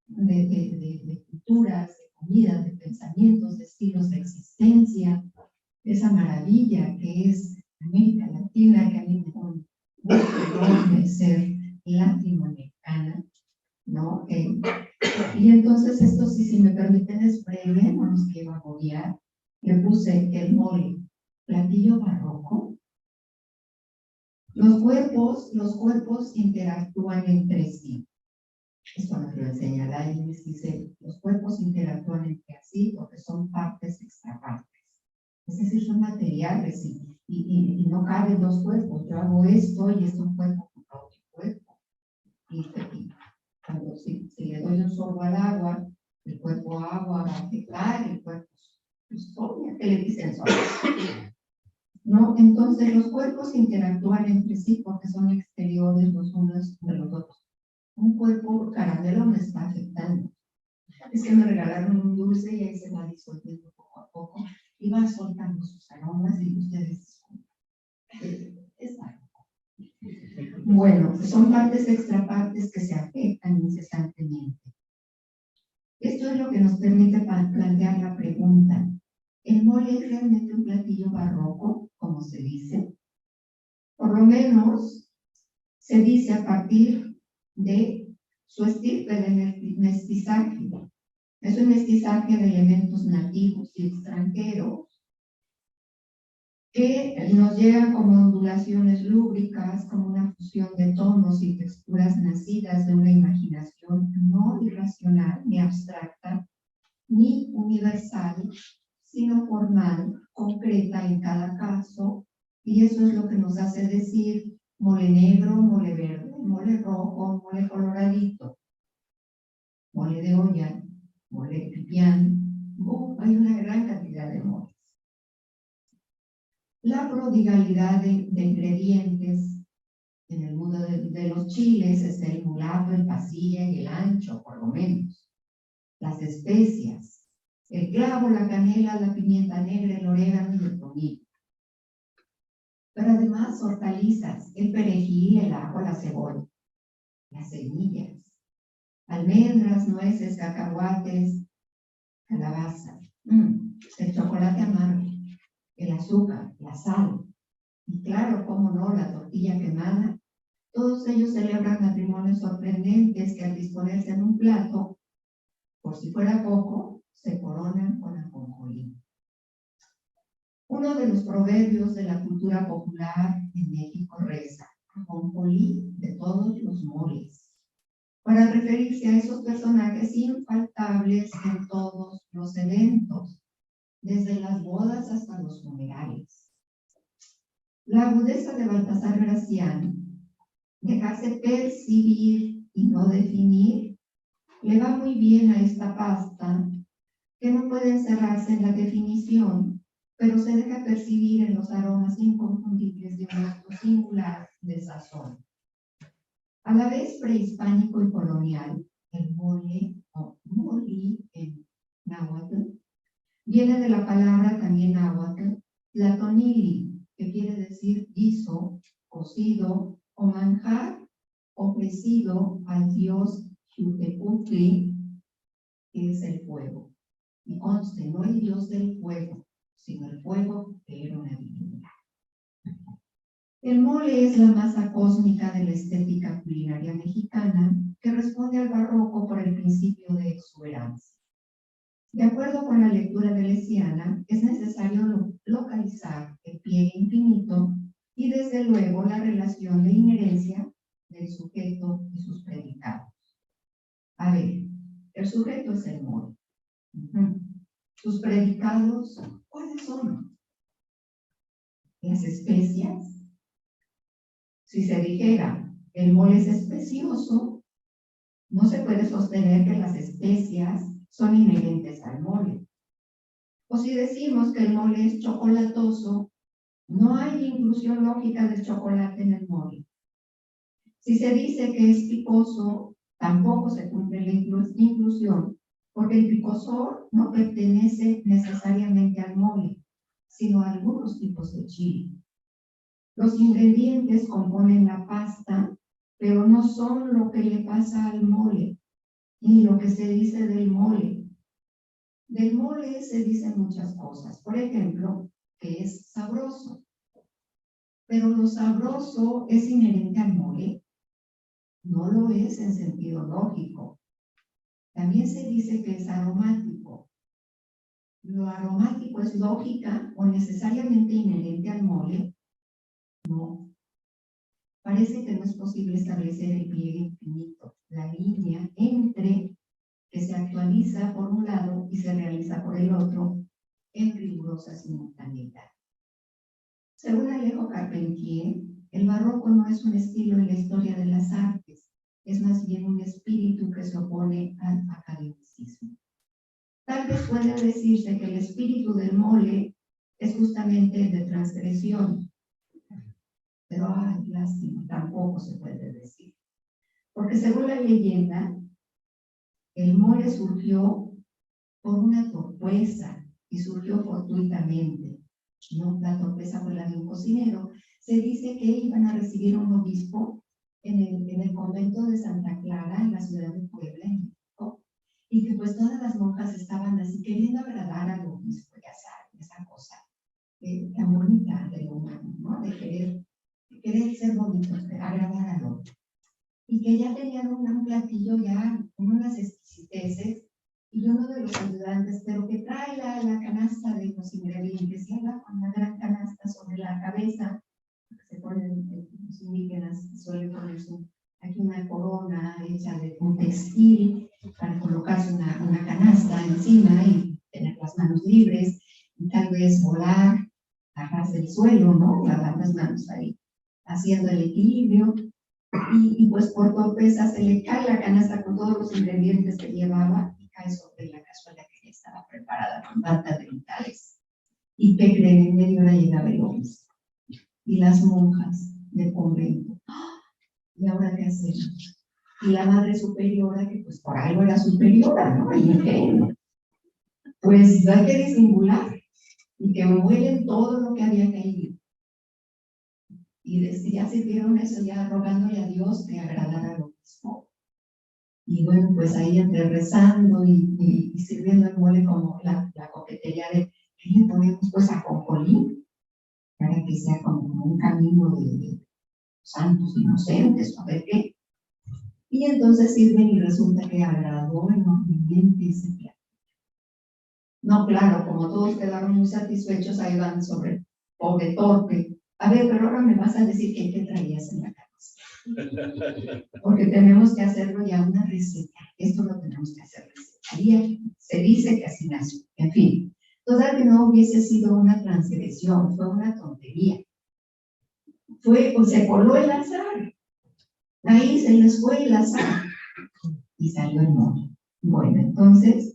de culturas, de comidas, de pensamientos, de estilos de existencia, esa maravilla que es América Latina, que a mí me da un gusto enorme ser latinoamericana, ¿no? Y entonces esto, si me permiten, es breve, no nos quiero agobiar. Le puse el mole, platillo barroco. Los cuerpos interactúan entre sí. Esto nos lo enseña Leibniz, dice, los cuerpos interactúan entre sí porque son partes extrapartes. Es decir, son materiales y no caben dos cuerpos. Yo hago esto y esto es un cuerpo contra otro cuerpo. Y cuando si le doy un sorbo al agua, el cuerpo agua va a afectar, el cuerpo soya, que le dicen soya. ¿No? Entonces los cuerpos interactúan entre sí porque son exteriores los unos de los otros. Un cuerpo caramelo me está afectando. Es que me regalaron un dulce y ahí se va disolviendo poco a poco y va soltando sus aromas y ustedes es algo. Bueno, son partes extrapartes que se afectan incesantemente. plantear la pregunta: ¿el mole es realmente un platillo barroco, como se dice? Por lo menos se dice a partir de su estirpe de mestizaje. Es un mestizaje de elementos nativos y extranjeros que nos llegan como ondulaciones lúbricas, como una fusión de tonos y texturas nacidas de una imaginación no irracional ni abstracta, ni universal, sino formal, concreta en cada caso, y eso es lo que nos hace decir mole negro, mole verde, mole rojo, mole coloradito, mole de olla, mole pipián. Hay una gran cantidad de moles. La prodigalidad de ingredientes en el mundo de los chiles es el mulato, el pasilla y el ancho, por lo menos. Las especias, el clavo, la canela, la pimienta negra, el orégano y el tomillo. Pero además hortalizas, el perejil, el ajo, la cebolla, las semillas, almendras, nueces, cacahuates, calabaza, el chocolate amargo, el azúcar, la sal, y claro, cómo no, la tortilla quemada. Todos ellos celebran matrimonios sorprendentes que al disponerse en un plato, por si fuera poco, se coronan con ajonjolí. Uno de los proverbios de la cultura popular en México reza: ajonjolí de todos los moles, para referirse a esos personajes infaltables en todos los eventos, desde las bodas hasta los funerales. La agudeza de Baltasar Gracián, dejarse percibir y no definir, le va muy bien a esta pasta, que no puede encerrarse en la definición, pero se deja percibir en los aromas inconfundibles de un acto singular de sazón. A la vez prehispánico y colonial, el mole o moli en náhuatl viene de la palabra también náhuatl tlatonili, que quiere decir guiso, cocido o manjar ofrecido al dios Xiuhteputli, que es el fuego. Y conste, no el dios del fuego, sino el fuego que era una divinidad. El mole es la masa cósmica de la estética culinaria mexicana, que responde al barroco por el principio de exuberancia. De acuerdo con la lectura de Lesiana, es necesario localizar el pliegue infinito y desde luego la relación de inherencia del sujeto y sus predicados. A ver, el sujeto es el mole. Sus predicados, ¿cuáles son? Las especias. Si se dijera, el mole es especioso, no se puede sostener que las especias son inherentes al mole. O si decimos que el mole es chocolatoso, no hay inclusión lógica del chocolate en el mole. Si se dice que es picoso, tampoco se cumple la inclusión, porque el picosor no pertenece necesariamente al mole, sino a algunos tipos de chile. Los ingredientes componen la pasta, pero no son lo que le pasa al mole, ni lo que se dice del mole. Del mole se dicen muchas cosas. Por ejemplo, que es sabroso. Pero lo sabroso es inherente al mole. No lo es en sentido lógico. También se dice que es aromático. ¿Lo aromático es lógica o necesariamente inherente al mole? No. Parece que no es posible establecer el pliegue infinito, la línea entre que se actualiza por un lado y se realiza por el otro en rigurosa simultaneidad. Según Alejo Carpentier, el barroco no es un estilo en la historia de las artes, es más bien un espíritu que se opone al academicismo. Tal vez pueda decirse que el espíritu del mole es justamente el de transgresión, pero lástima, tampoco se puede decir. Porque según la leyenda, el mole surgió por una torpeza y surgió fortuitamente. No, la torpeza fue la de un cocinero. Se dice que iban a recibir a un obispo en el convento de Santa Clara, en la ciudad de Puebla, en México, y que pues todas las monjas estaban así queriendo agradar al obispo, ya saben, esa cosa tan bonita del humano, ¿no? De querer ser bonitos, de agradar al otro. Y que ya tenían un platillo ya con unas exquisiteces, y uno de los ayudantes, pero que trae la canasta de los ingredientes, y anda con una gran canasta sobre la cabeza, se ponen los indígenas, suelen ponerse aquí una corona hecha de un textil para colocarse una canasta encima y tener las manos libres, y tal vez volar a ras del suelo, ¿no? Lavar las manos ahí, haciendo el equilibrio. Y pues por torpeza se le cae la canasta con todos los ingredientes que llevaba y cae sobre la cazuela que ya estaba preparada con tantas vegetales. ¿Y qué creen? En media hora llegaba el obispo y las monjas del convento. ¿Y ahora qué hacemos? Y la madre superiora, que pues por algo era superiora, ¿no? Y que pues hay que disimular y que me huelen todo lo que había caído. Y desde ya sirvieron eso, ya rogándole a Dios que agradara al obispo. Y bueno, pues ahí entre rezando y sirviendo el mole como la coquetería de ¿qué le ponemos? Pues ajonjolí, para que sea como un camino de santos inocentes, o a ver qué. Y entonces sirven y resulta que agradó enormemente ese plato. No, claro, como todos quedaron muy satisfechos, ahí van sobre pobre torpe. A ver, pero ahora me vas a decir qué traías en la cabeza. Porque tenemos que hacerlo ya una receta. Esto lo tenemos que hacer recetaría. Se dice que así nació. En fin, toda que no hubiese sido una transgresión, fue una tontería. Se coló el azar. Ahí se les fue el azar. Y salió el mono. Bueno, entonces,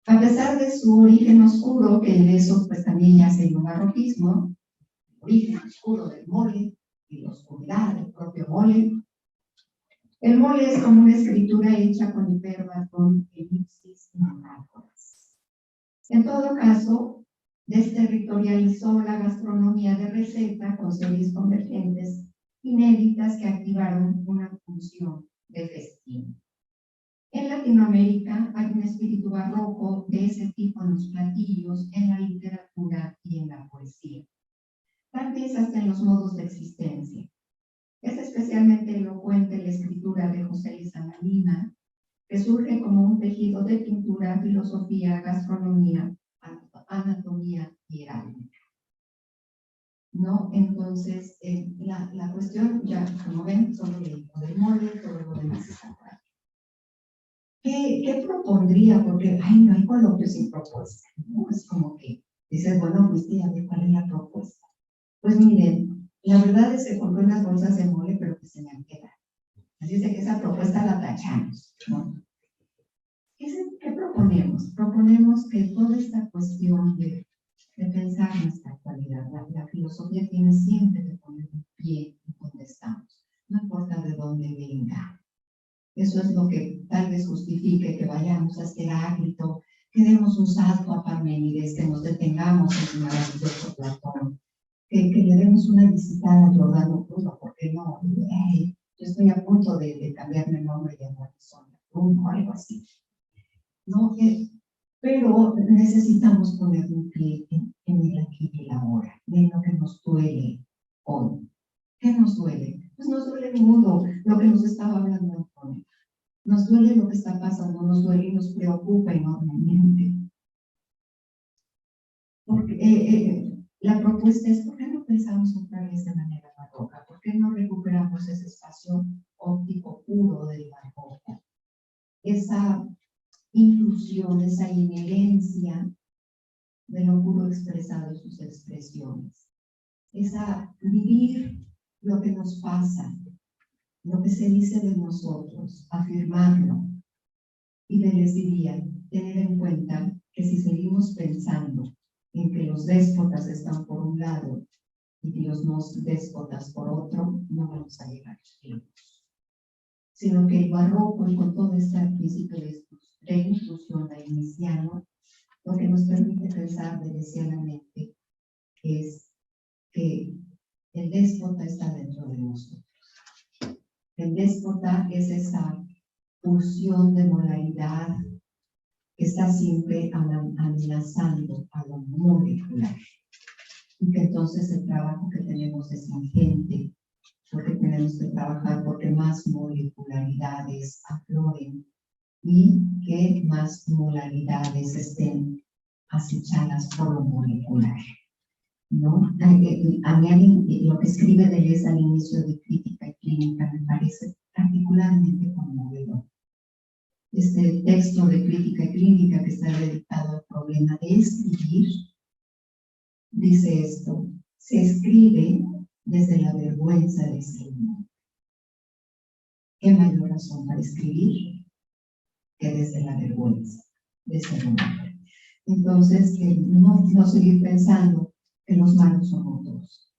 a pesar de su origen oscuro, que en eso pues también ya se dio barroquismo, el origen oscuro del mole y la oscuridad del propio mole, el mole es como una escritura hecha con hiperbatón, elipsis y metáforas. En todo caso, desterritorializó la gastronomía de receta con series convergentes inéditas que activaron una función de festín. En Latinoamérica hay un espíritu barroco de ese tipo en los platillos, en la literatura y en la poesía. Tal vez hasta en los modos de existencia. Es especialmente elocuente la escritura de José Lizana Lima, que surge como un tejido de pintura, filosofía, gastronomía, anatomía y heráldica. ¿No? Entonces, la cuestión, ya como ven, solo leí lo del mole, todo lo demás está por aquí. ¿Qué propondría? Porque, no hay coloquio sin propuesta, ¿no? Es como que dices, bueno, pues a ver cuál es la propuesta. Pues miren, la verdad es que compré unas bolsas de mole, pero que se me han quedado. Así es de que esa propuesta la tachamos, ¿no? ¿Qué proponemos? Proponemos que toda esta cuestión de pensar nuestra actualidad, la filosofía tiene siempre que poner un pie en donde estamos, no importa de dónde venga. Eso es lo que tal vez justifique que vayamos a Heráclito, que demos un salto a Parménides, que nos detengamos en el maravilloso Platón, que le demos una visita a Giordano Bruno, porque no, yo estoy a punto de cambiarme el nombre y llamarme Sonia Bruno o algo así. ¿No? Pero necesitamos poner un pie en el aquí y el ahora, en lo que nos duele hoy. ¿Qué nos duele? Pues nos duele el mundo, lo que nos estaba hablando Antonio. Nos duele lo que está pasando, nos duele y nos preocupa enormemente. Porque la propuesta es, ¿por qué no pensamos otra vez de manera barroca? ¿Por qué no recuperamos ese espacio óptico puro del barroco? Esa inclusión, esa inherencia de lo puro expresado en sus expresiones. Esa vivir lo que nos pasa, lo que se dice de nosotros, afirmarlo. Y les diría, tener en cuenta que si seguimos pensando en que los déspotas están por un lado y que los no déspotas por otro, no vamos a llegar lejos. Sino que el barroco, y con todo este principio de inclusión dainesiano, lo que nos permite pensar venecianamente es que el déspota está dentro de nosotros. El déspota es esa pulsión de moralidad que está siempre amenazando a lo molecular. Y que entonces el trabajo que tenemos es ingente, porque tenemos que trabajar porque más molecularidades afloren y que más modalidades estén acechadas por lo molecular, ¿no? A mí lo que escribe Deleuze al inicio de Crítica y Clínica me parece particularmente conmovedor. Este texto de Crítica y Clínica, que está dedicado al problema de escribir, dice esto: se escribe desde la vergüenza de ser humano. ¿Qué mayor razón para escribir que desde la vergüenza de ser humano? Entonces, no seguir pensando que los malos son otros.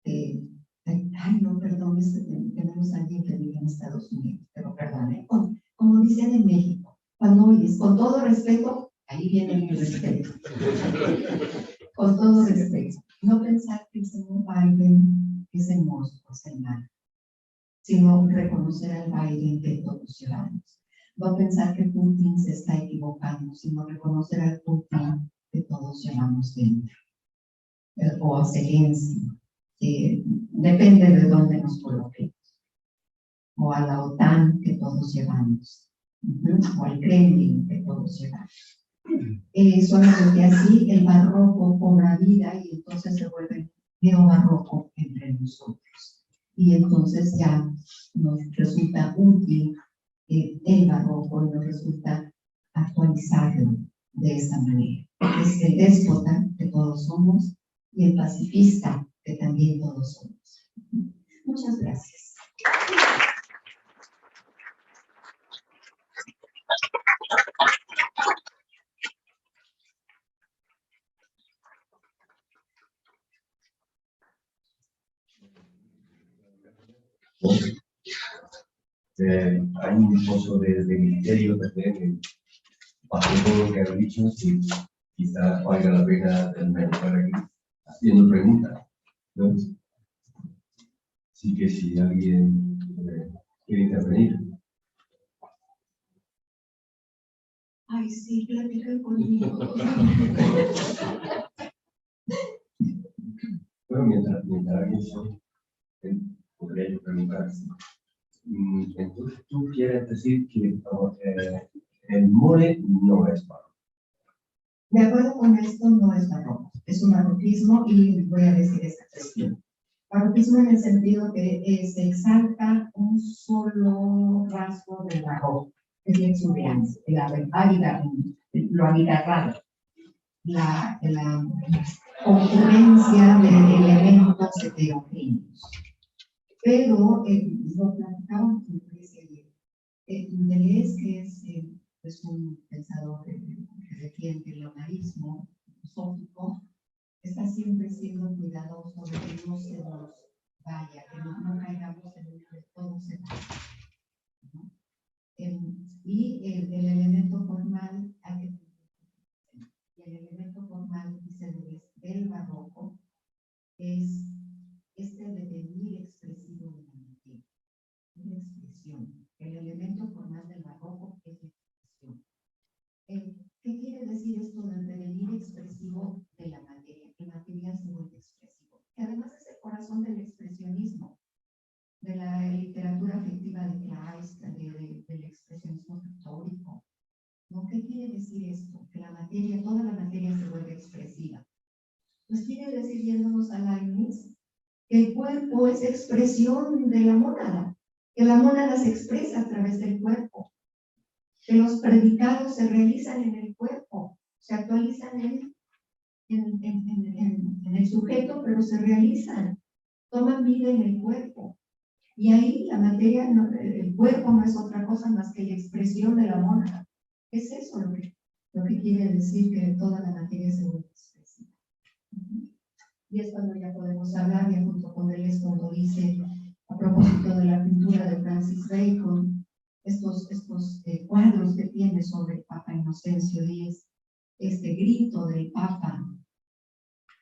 Ay, no, perdón, es que tenemos a alguien que vive en Estados Unidos, pero perdón, como dicen en México, cuando oyes, con todo respeto, ahí viene mi respeto. Con todo respeto. No pensar que el señor Biden es el monstruo, es el mal, sino reconocer al Biden de todos ciudadanos. No pensar que Putin se está equivocando, sino reconocer al Putin que todos llevamos dentro. O a Zelensky, depende de dónde nos coloquemos. O a la OTAN que todos llevamos. O al Kremlin que todos llevamos. Solamente así el barroco cobra vida y entonces se vuelve neobarroco entre nosotros. Y entonces ya nos resulta útil el barroco y nos resulta actualizarlo de esta manera. Es el déspota que todos somos y el pacifista que también todos somos. Muchas gracias. Hay un pozo de misterio también bajo todo lo que han dicho, y quizás valga la pena terminar aquí haciendo preguntas, ¿no? Así que si alguien quiere intervenir. Ay, sí, platican conmigo. Bueno, mientras alguien podría yo preguntar. Entonces, tú quieres decir que el more no es barroco. De acuerdo con esto, no es barroco, es un barroquismo y voy a decir esta cuestión. Barroquismo en el sentido que se exalta un solo rasgo del barroco, que es la exuberancia, lo abigarrado, la concurrencia de elementos heterogéneos. Pero lo platicamos con Deleuze, que es un pensador que defiende el humanismo filosófico, está siempre siendo cuidadoso de que no se nos vaya, que no caigamos en el que todo se vaya, ¿no? Y el elemento formal, el elemento formal, dice Deleuze, del barroco, es este devenir expresivo de la materia, una expresión. El elemento formal del barroco es la expresión. ¿Qué quiere decir esto del devenir expresivo de la materia? Que el material se vuelve expresivo. Que además es el corazón del expresionismo, de la literatura afectiva de Kleist, del expresionismo pictórico. ¿No? ¿Qué quiere decir esto? Que la materia, toda la materia se vuelve expresiva. Pues quiere decir, yéndonos a Leibniz, que el cuerpo es expresión de la mónada, que la mónada se expresa a través del cuerpo, que los predicados se realizan en el cuerpo, se actualizan en el sujeto, pero se realizan, toman vida en el cuerpo. Y ahí la materia, el cuerpo no es otra cosa más que la expresión de la mónada. Es eso lo que quiere decir que toda la materia se vuelve expresiva. Y es cuando ya podemos hablar, ya junto con Deleuze, cuando dice, a propósito de la pintura de Francis Bacon, estos cuadros que tiene sobre el Papa Inocencio X, este grito del Papa,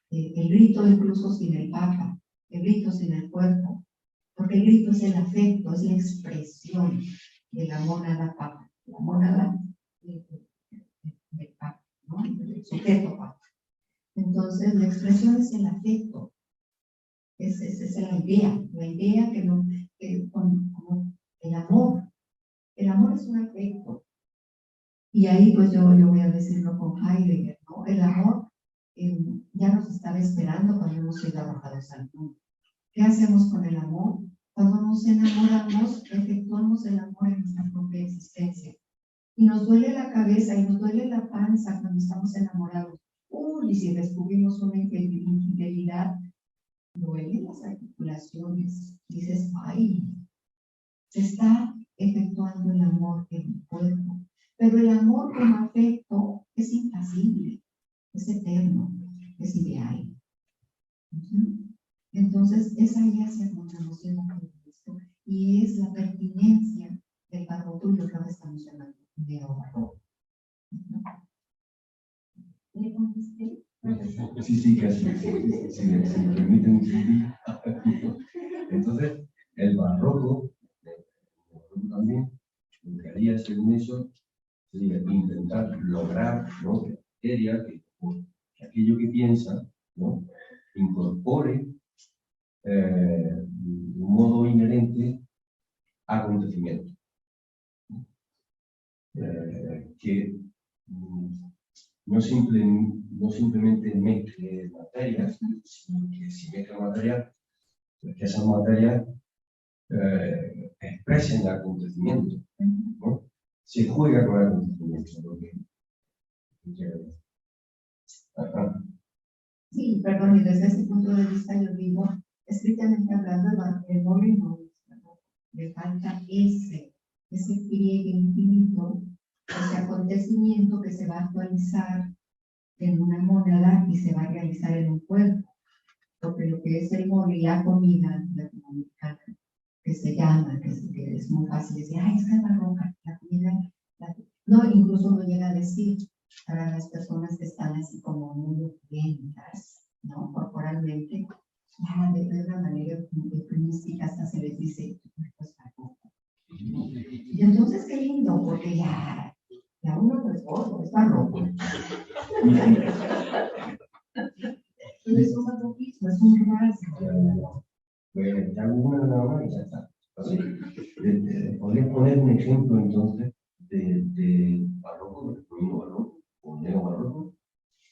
el grito incluso sin el Papa, el grito sin el cuerpo, porque el grito es el afecto, es la expresión de la mónada papa, la mónada del papa, ¿no? El sujeto papa. Entonces, la expresión es el afecto, esa es la idea que no, como el amor es un afecto. Y ahí pues yo voy a decirlo con Heidegger, ¿no? El amor ya nos estaba esperando cuando hemos sido arrojados al mundo. ¿Qué hacemos con el amor? Cuando nos enamoramos, efectuamos el amor en nuestra propia existencia. Y nos duele la cabeza y nos duele la panza cuando estamos enamorados. Y si descubrimos una infidelidad, duelen las articulaciones. Dices, ay, se está efectuando el amor en el cuerpo. Pero el amor como afecto es impasible, es eterno, es ideal. Entonces, es ahí hacia donde nos lleva todo esto. Y es la pertinencia del barroco y lo que ahora estamos llamando neobarroco. ¿Le contesté? Sí, casi. Si me permiten. Entonces, el barroco también, lo que haría según eso, sería intentar lograr, ¿no? Que la materia, que aquello que piensa, ¿no? Incorpore de un modo inherente a acontecimiento. Que no simplemente mezcle materias, sino que si mezcla materias, pues que esas materias expresen el acontecimiento, ¿no? Se juega con el acontecimiento, ¿no? Sí, perdón, y desde ese punto de vista yo digo, estrictamente hablando, el volumen no es, ¿no? Le falta ese pliegue infinito, ese acontecimiento que se va a actualizar en una mónada y se va a realizar en un cuerpo, porque lo que es el mole, la comida latinoamericana, que se llama, que es muy fácil decir, ay, es barroca, la comida, no, incluso no llega a decir, para las personas que están así como muy lentas, ¿no? Corporalmente, ya de una manera eufemística hasta se les dice, pues barroco. Y entonces qué lindo, porque ya uno no es gordo, es barroco. Es un barroquismo, es un rasgo. Pues ya una nada más y ya está. ¿Podrías poner un ejemplo entonces de barroco, del mismo barroco o neobarroco?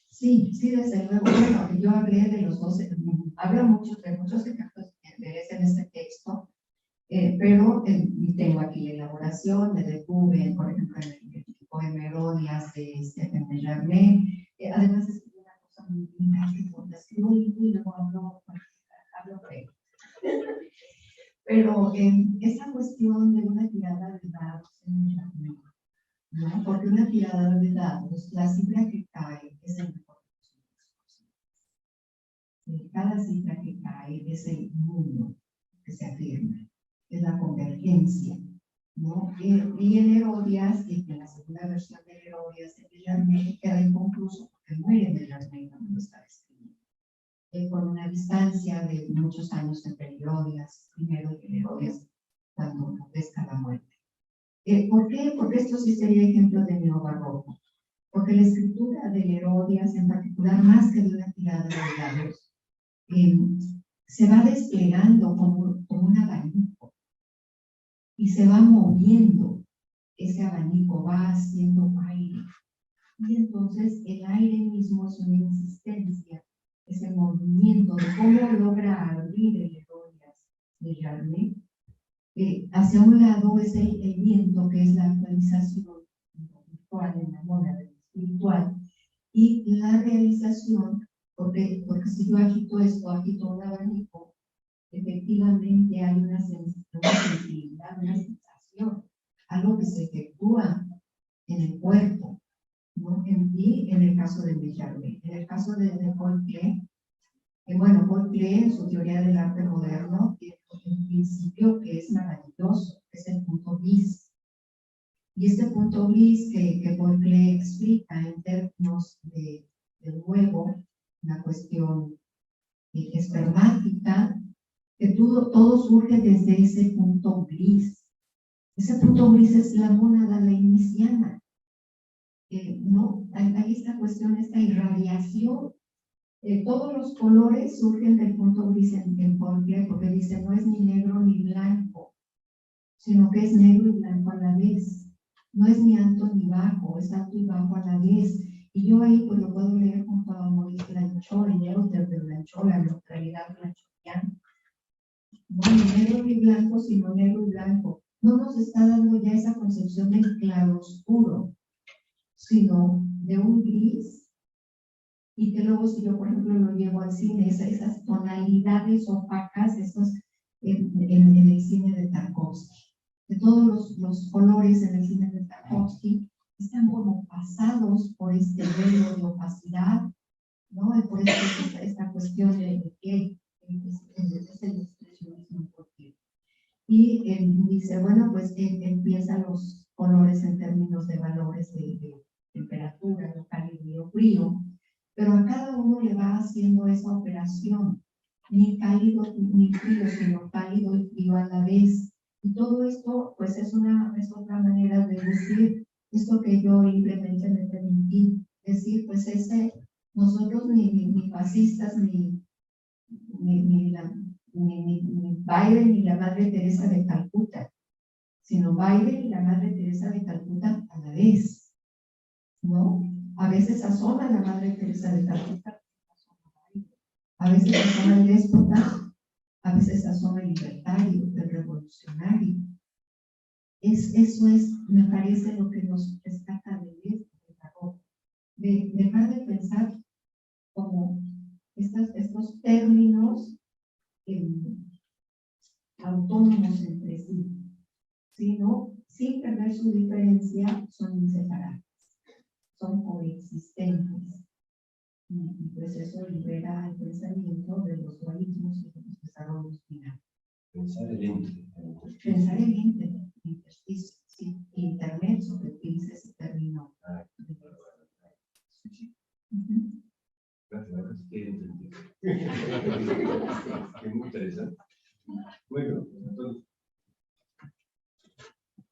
Sí, desde luego. Bueno, yo hablé de los dos, hablo de muchos ejemplos en este texto, pero tengo aquí la elaboración de Decouvre, por ejemplo, en el poema Herodias de Stephen Mallarmé. Además, es una cosa muy linda, que escribo y luego hablo feo. Pero esa cuestión de una tirada de dados en el camino, ¿no? Porque una tirada de dados, la cifra que cae es el mejor de los cada cifra que cae es el mundo que se afirma, es la convergencia, ¿no? Y en Herodias, y en la segunda versión de Herodias de Mallarmé, queda inconcluso porque muere Mallarmé cuando lo está escribiendo. Con una distancia de muchos años entre Herodias primero y Herodias cuando pesca la muerte. ¿Por qué? Porque esto sí sería ejemplo de neobarroco. Porque la escritura de Herodias, en particular, más que de una tirada de dados, se va desplegando como un abanico y se va moviendo. Ese abanico va haciendo aire. Y entonces el aire mismo es una insistencia, ese movimiento de cómo logra abrir el Herodias de Mallarmé. Hacia un lado es el viento, que es la actualización espiritual en la mónada espiritual, y la realización, porque si yo agito esto, agito un abanico, efectivamente hay una sensibilidad, una sensación, algo que se efectúa en el cuerpo, ¿no? Y en el caso de Mallarmé. En el caso de Paul Klee, bueno, Paul Klee, en su teoría del arte moderno, tiene un principio que es maravilloso, que es el punto bis. Y este punto bis que Paul Klee explica en términos de nuevo, una cuestión espermática, que todo surge desde ese punto gris, Ese punto gris es la mónada leibniziana. ¿No? Hay esta cuestión, esta irradiación. Todos los colores surgen del punto gris en cualquier, porque dice, no es ni negro ni blanco, sino que es negro y blanco a la vez. No es ni alto ni bajo, es alto y bajo a la vez. Y yo ahí pues lo puedo leer junto a Maurice Blanchot, el Euter de Blanchot, la neutralidad blanchotiana. No ni negro ni blanco, sino negro y blanco. No nos está dando ya esa concepción del claroscuro, sino de un gris, y que luego si yo por ejemplo lo llevo al cine, esas tonalidades opacas, esos en el cine de Tarkovsky, de todos los colores en el cine de Tarkovsky están como pasados por este velo de opacidad, ¿no? Por esta cuestión de que es el expresionismo. Y él dice, bueno, pues empieza los colores en términos de valores de temperatura, lo cálido o frío, pero a cada uno le va haciendo esa operación, ni cálido ni frío, sino cálido y frío a la vez. Y todo esto, pues es otra manera de decir esto que yo libremente me permití decir, pues nosotros ni fascistas, ni Biden y la Madre Teresa de Calcuta, sino Biden y la Madre Teresa de Calcuta a la vez, ¿no? A veces asoma la Madre Teresa de Calcuta, a veces asoma el déspota, a veces asoma el libertario, el revolucionario. Eso es, me parece, lo que nos rescata de esto, de dejar de pensar como estos términos autónomos entre sí, sino sin perder su diferencia, son inseparables, son coexistentes. Y pues eso libera el pensamiento de los dualismos y de los desarrollos finales. Pensar el ente. Pensar el ente, intersticio, sí, intermezzo, que utiliza ese término. Gracias, ahora sí que entendí. Es muy interesante. Bueno, entonces.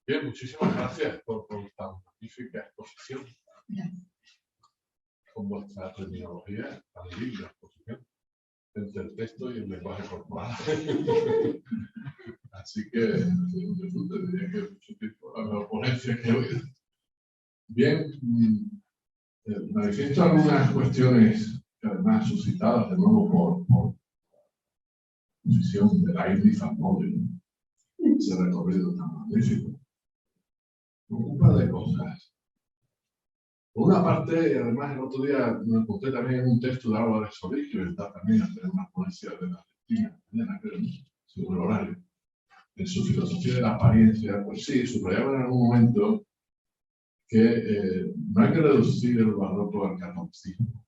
Bien, muchísimas gracias por tan magnífica exposición. Con vuestra terminología tan linda exposición entre el texto y el lenguaje corporal. Así que te diría que mucho tiempo la ponencia que he oído. Bien, manifiesto algunas cuestiones que además suscitadas de nuevo por posición de la Irving Van Moden, ese recorrido tan magnífico. Un par de cosas. Por una parte, además, el otro día me encontré también en un texto de Álvarez Solís, que vendrá también a tener una ponencia de la Argentina, mañana creo, según el horario, en su filosofía de la apariencia. Pues sí, subrayaba en algún momento que no hay que reducir el barroco al catolicismo,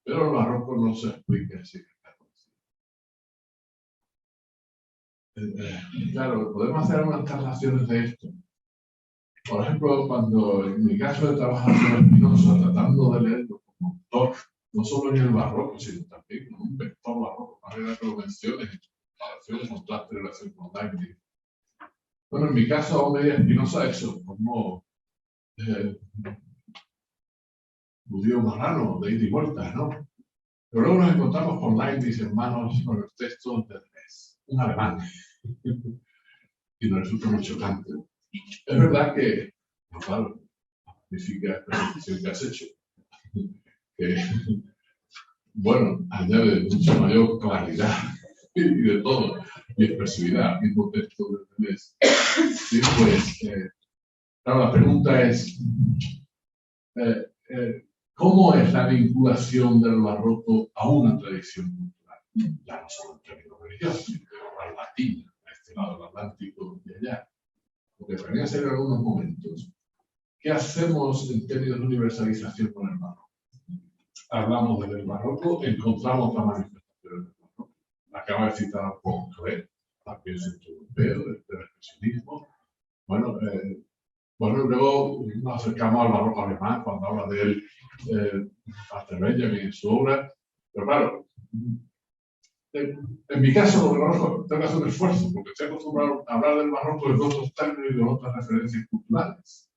pero el barroco no se explica sin el catolicismo. Claro, podemos hacer unas traslaciones de esto. Por ejemplo, cuando en mi caso he trabajado con Spinoza, tratando de leerlo como autor, no solo en el barroco, sino también como un vector barroco, para que lo menciones, relación, contraste, relación con Leibniz. Bueno, en mi caso, aún leía Spinoza eso, como judío marrano, de ida y vuelta, ¿no? Pero luego nos encontramos con Leibniz en manos con el texto de Deleuze, un alemán, y nos resulta muy chocante. Es verdad que, no, claro, significa esta decisión que has hecho, que, bueno, añade mucha mayor claridad y de todo, y expresividad al mismo texto de Deleuze. Sí, pues, claro, la pregunta es, ¿cómo es la vinculación del barroco a una tradición cultural? Ya no solo en términos religiosos, sino al latín, a este lado del Atlántico de allá. Porque también ser en algunos momentos, ¿qué hacemos en términos de universalización con el barroco? Hablamos del barroco, encontramos la manifestación del barroco. Acaba de citar por Clare, también centroeuropeo, del expresionismo. Bueno, luego nos acercamos al barroco alemán cuando habla de él, Walter Benjamin en su obra. Pero claro, en mi caso, lo del barroco, tengo que hacer un esfuerzo, porque estoy acostumbrado a hablar del barroco en otros términos y con otras referencias culturales,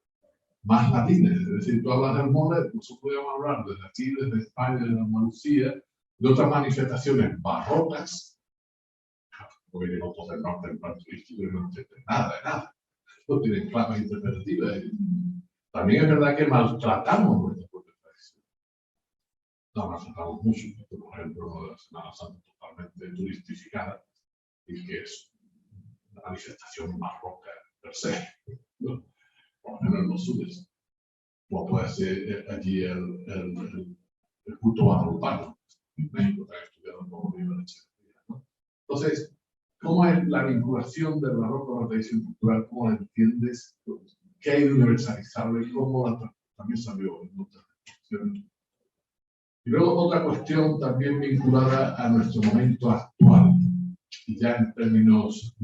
más latinas. Es decir, tú hablas del mole, nosotros podríamos hablar desde aquí, desde España, desde Andalucía, de otras manifestaciones barrocas, porque vienen otros del norte del plan turístico y no entienden nada de nada. No tienen claves interpretativas. También es verdad que maltratamos nuestra propia tradición. La maltratamos mucho, por ejemplo, la Semana Santa totalmente turistificada y que es una manifestación barroca per se, ¿no? Por lo menos en los sures. O puede ser allí el culto guadalupano. En México está estudiado como libro de Echeverría, ¿no? Entonces, ¿cómo es la vinculación del barroco a la tradición cultural? ¿Cómo la entiendes? ¿Qué hay de universalizable y cómo también salió en otras cuestiones? Y luego otra cuestión también vinculada a nuestro momento actual, y ya en términos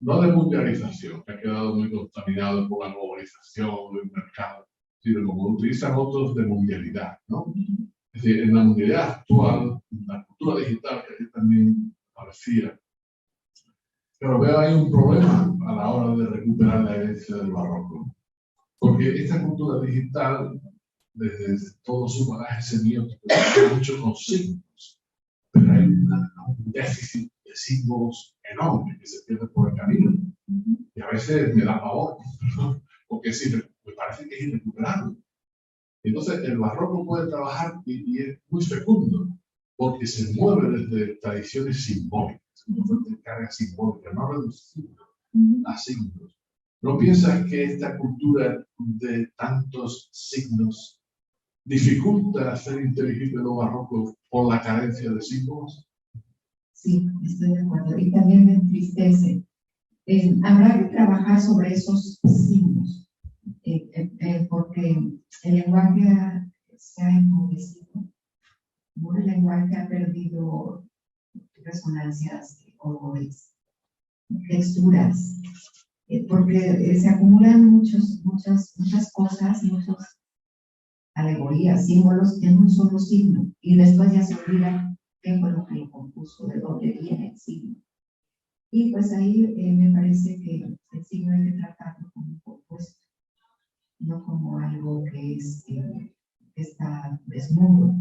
no de mundialización, que ha quedado muy contaminado por la globalización del mercado, sino como lo utilizan otros de mundialidad, ¿no? Es decir, en la mundialidad actual, la cultura digital, que aquí también aparecía, pero veo ahí un problema a la hora de recuperar la herencia del barroco. Porque esta cultura digital, desde todo su bagaje semiótico, tiene muchos los signos, pero hay un déficit de símbolos enorme que se pierde por el camino. Y a veces me da pavor, ¿no? Porque sí, me parece que es irrecuperable. Entonces, el barroco puede trabajar y es muy fecundo, porque se mueve desde tradiciones simbólicas, una fuerte carga simbólica, no reducible a signos. ¿No piensas que esta cultura de tantos signos dificulta hacer inteligible lo barroco por la carencia de símbolos? Sí, estoy de acuerdo. Y también me entristece. Habrá que trabajar sobre esos signos, porque el lenguaje se ha empobrecido, ¿no? El lenguaje ha perdido resonancias, colores, texturas, porque se acumulan muchas cosas, muchas alegorías, símbolos en un solo signo, y después ya se olvida qué fue lo que lo compuso, de dónde viene el signo. Y pues ahí me parece que el signo hay que tratarlo como un compuesto, no como algo que está desnudo,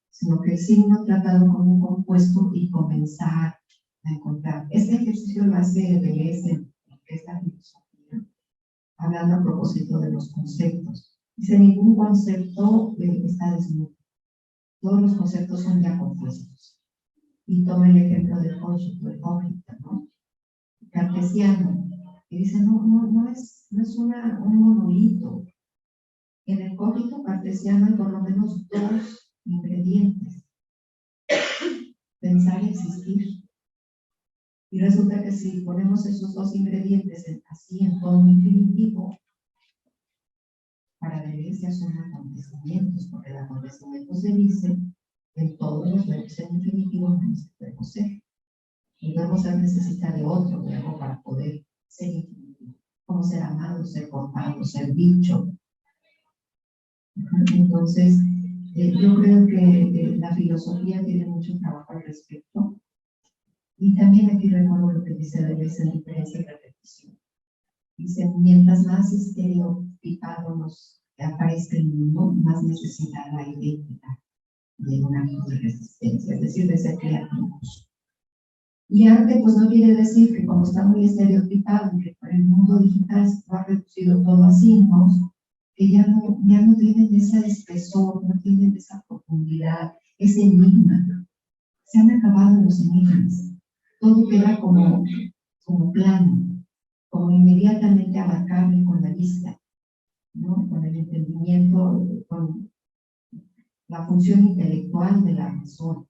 sino que el signo tratado como un compuesto y comenzar a encontrar. Este ejercicio lo hace Deleuze en esta filosofía, hablando a propósito de los conceptos. Dice, ningún concepto está desnudo, todos los conceptos son ya compuestos. Y toma el ejemplo del cogito, ¿no? Cartesiano, que dice, no es un monolito. En el cogito cartesiano hay por lo menos dos ingredientes: pensar y existir. Y resulta que si ponemos esos dos ingredientes así en todo infinitivo, para Deleuze ya son acontecimientos, porque el acontecimiento se dice en todos los verbos en infinitivo menos el verbo ser. El verbo ser necesita de otro verbo para poder ser infinitivo, como ser amado, ser cortado, ser dicho. Entonces, yo creo que la filosofía tiene mucho trabajo al respecto. Y también aquí recuerdo lo que dice Deleuze en diferencia y repetición. Dice, mientras más estereotipado nos aparezca el mundo, más necesidad hay de identidad, de un acto de resistencia, es decir, de ser creativos. Y arte, pues no quiere decir que como está muy estereotipado, que por el mundo digital se ha reducido todo a signos, que ya no tienen ese espesor, no tienen esa profundidad, ese enigma. Se han acabado los enigmas. Todo queda como plano, como inmediatamente abarcable con la vista, ¿no? Con el entendimiento, con la función intelectual de la razón.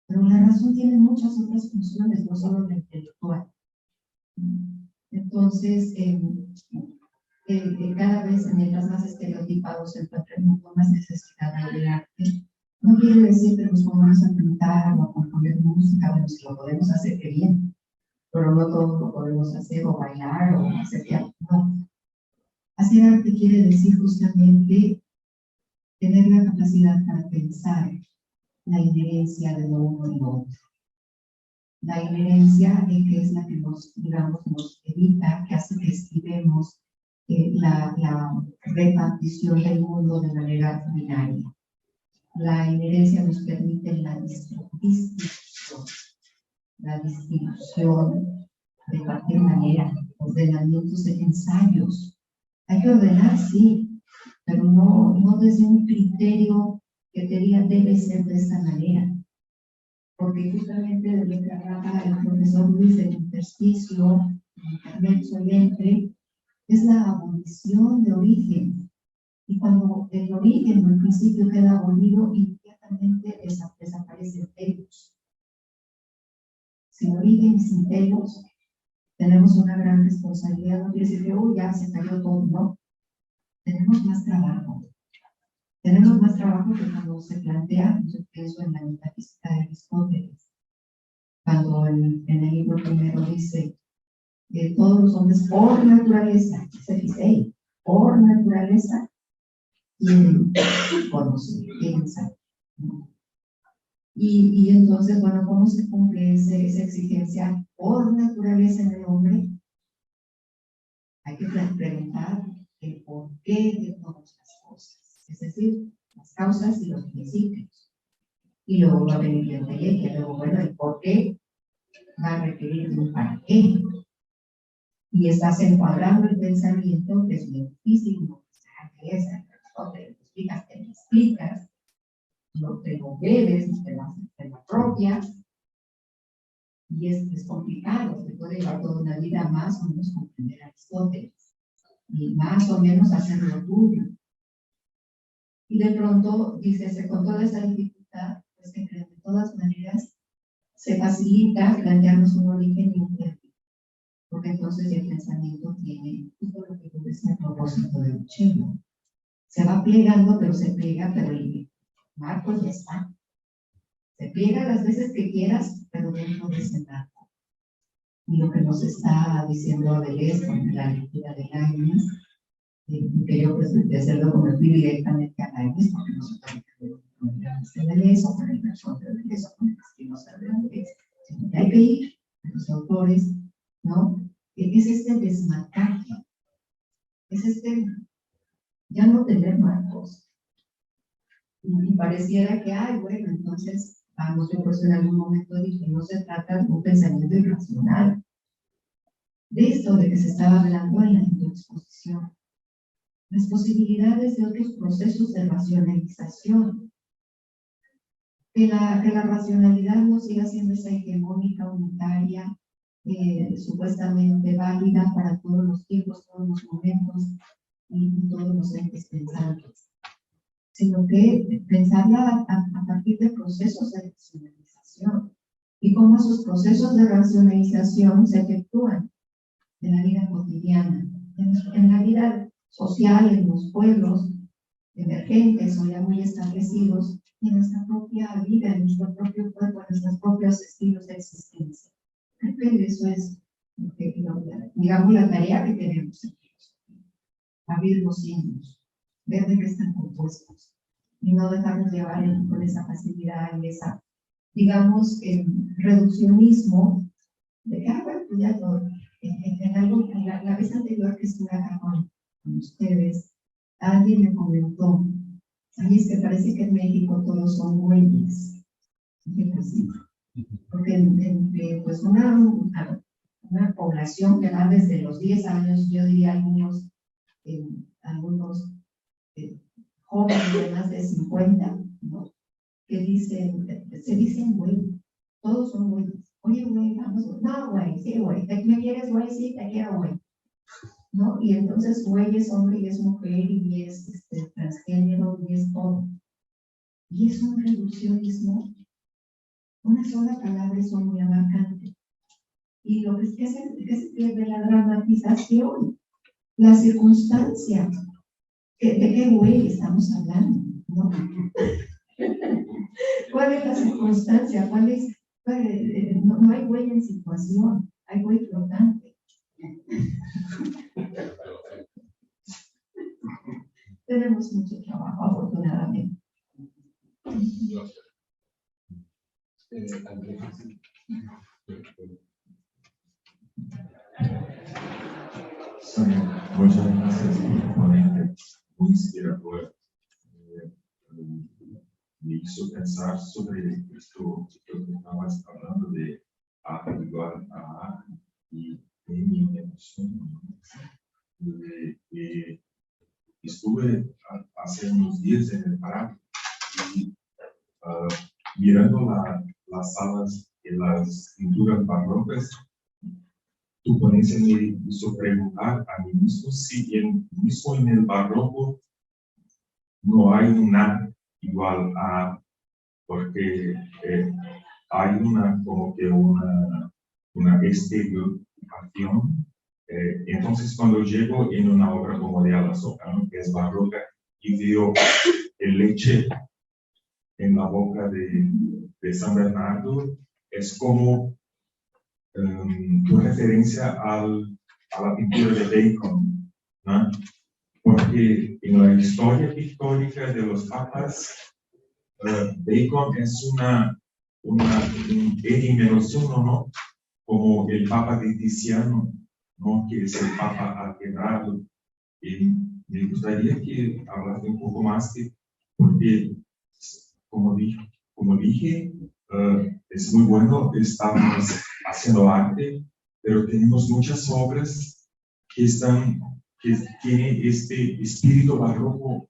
Pero la razón tiene muchas otras funciones, no solo la intelectual. Entonces, cada vez, mientras más estereotipados se encuentra el mundo, más necesidad hay de arte. No quiere decir que nos pongamos a pintar o a componer música, bueno, si lo podemos hacer, qué bien, pero no todo lo podemos hacer, o bailar, o hacer teatro, no. Hacer arte quiere decir justamente tener la capacidad para pensar la inherencia de lo uno y lo otro. La inherencia que es la que nos, digamos, nos evita, que hace que esquivemos la repartición del mundo de manera binaria. La inherencia nos permite la distribución de cualquier manera, ordenamientos de ensayos. Hay que ordenar, sí, pero no desde un criterio que te diga debe ser de esta manera. Porque justamente de lo que hablaba el profesor Luis del intersticio, intermezzo y entre, es la abolición de origen. Y cuando el origen, el principio queda abolido, inmediatamente desaparecen telos. Sin origen y sin telos, tenemos una gran responsabilidad. No quiere decir que ya se cayó todo, no. Tenemos más trabajo. Tenemos más trabajo que cuando se plantea, yo pienso en la metafísica de Aristóteles, cuando en el libro primero dice que todos los hombres por naturaleza, se dice, por naturaleza, quieren conocer, quieren saber. Y entonces, bueno, ¿cómo se cumple esa exigencia por naturaleza en el hombre? Hay que preguntar el porqué de todas las cosas, es decir, las causas y los principios. Y luego va a venir el taller, que luego, bueno, el porqué va a requerir de un para qué. Y estás encuadrando el pensamiento, que es muy difícil, no te explicas, no te lo bebes, te lo apropias, y es complicado, te puede llevar toda una vida más o menos comprender a Aristóteles, y más o menos hacer lo tuyo. Y de pronto, dices, con toda esa dificultad, pues que de todas maneras se facilita plantearnos un origen y un término, porque entonces el pensamiento tiene todo lo que tú decías a propósito de Uchello. Se va plegando, pero se pliega, pero el marco ya está. Se pliega las veces que quieras, pero dentro de ese marco. Y lo que nos está diciendo Adelés con la lectura de Lainez, que yo pues de hacerlo como fui directamente a Lainez, porque no se puede con el de Adelés o con el Berson de Adelés o con el Espinosa de Adelés, sino que hay que ir a los autores, ¿no? Es este desmarcaje, es ya no tener marcos. Y pareciera que, bueno, entonces, vamos, yo por eso en algún momento dije, no se trata de un pensamiento irracional. De esto de que se estaba hablando en la exposición. Las posibilidades de otros procesos de racionalización. Que la racionalidad no siga siendo esa hegemónica unitaria, supuestamente válida para todos los tiempos, todos los momentos y todos los entes pensantes, sino que pensarla a partir de procesos de racionalización y cómo esos procesos de racionalización se efectúan en la vida cotidiana, en la vida social, en los pueblos emergentes o ya muy establecidos, y en nuestra propia vida, en nuestro propio cuerpo, en nuestros propios estilos de existencia. Creo que eso es, digamos, la tarea que tenemos aquí. Abrir los signos, ver de qué están compuestos, y no dejarnos llevar con esa facilidad y esa, digamos, reduccionismo de que, bueno, pues ya todo. La vez anterior que estuve acá con ustedes, alguien me comentó, ay, es que parece que en México todos son güeyes. Porque pues una población que va desde los 10 años, yo diría algunos jóvenes de más de 50, ¿no? Que se dicen güey, todos son güeyes. Oye, güey, vamos, no, güey, sí, güey, ¿me quieres, güey? Sí, te quiero, güey. ¿No? Y entonces, güey es hombre y es mujer y es transgénero y es todo. Y es un reduccionismo. Una sola palabra es muy abarcante. Y lo que se pierde la dramatización, la circunstancia. ¿De qué güey estamos hablando? ¿No? ¿Cuál es la circunstancia? No hay güey en situación, hay güey flotante. Tenemos mucho trabajo, afortunadamente. Muchas gracias por el ponente, muy inspirador. Me hizo pensar sobre esto que estabas hablando de A igual a A y mi emoción. Estuve hace unos días en el Pará y mirando las salas y las pinturas barrocas. Tu ponencia me hizo preguntar a mí mismo si mismo en el barroco no hay un nada igual a, porque hay como que una estereotipación. Entonces, cuando llego en una obra como de Alazocano, que es barroca, y veo el leche en la boca de San Bernardo, es como tu referencia a la pintura de Bacon, ¿no? Porque en la historia pictórica de los papas, Bacon es un N-1, ¿no? Como el papa de Tiziano, ¿no? Que es el papa alterado. Y me gustaría que hablaste un poco más porque, como dije, es muy bueno, estamos haciendo arte, pero tenemos muchas obras que tienen este espíritu barroco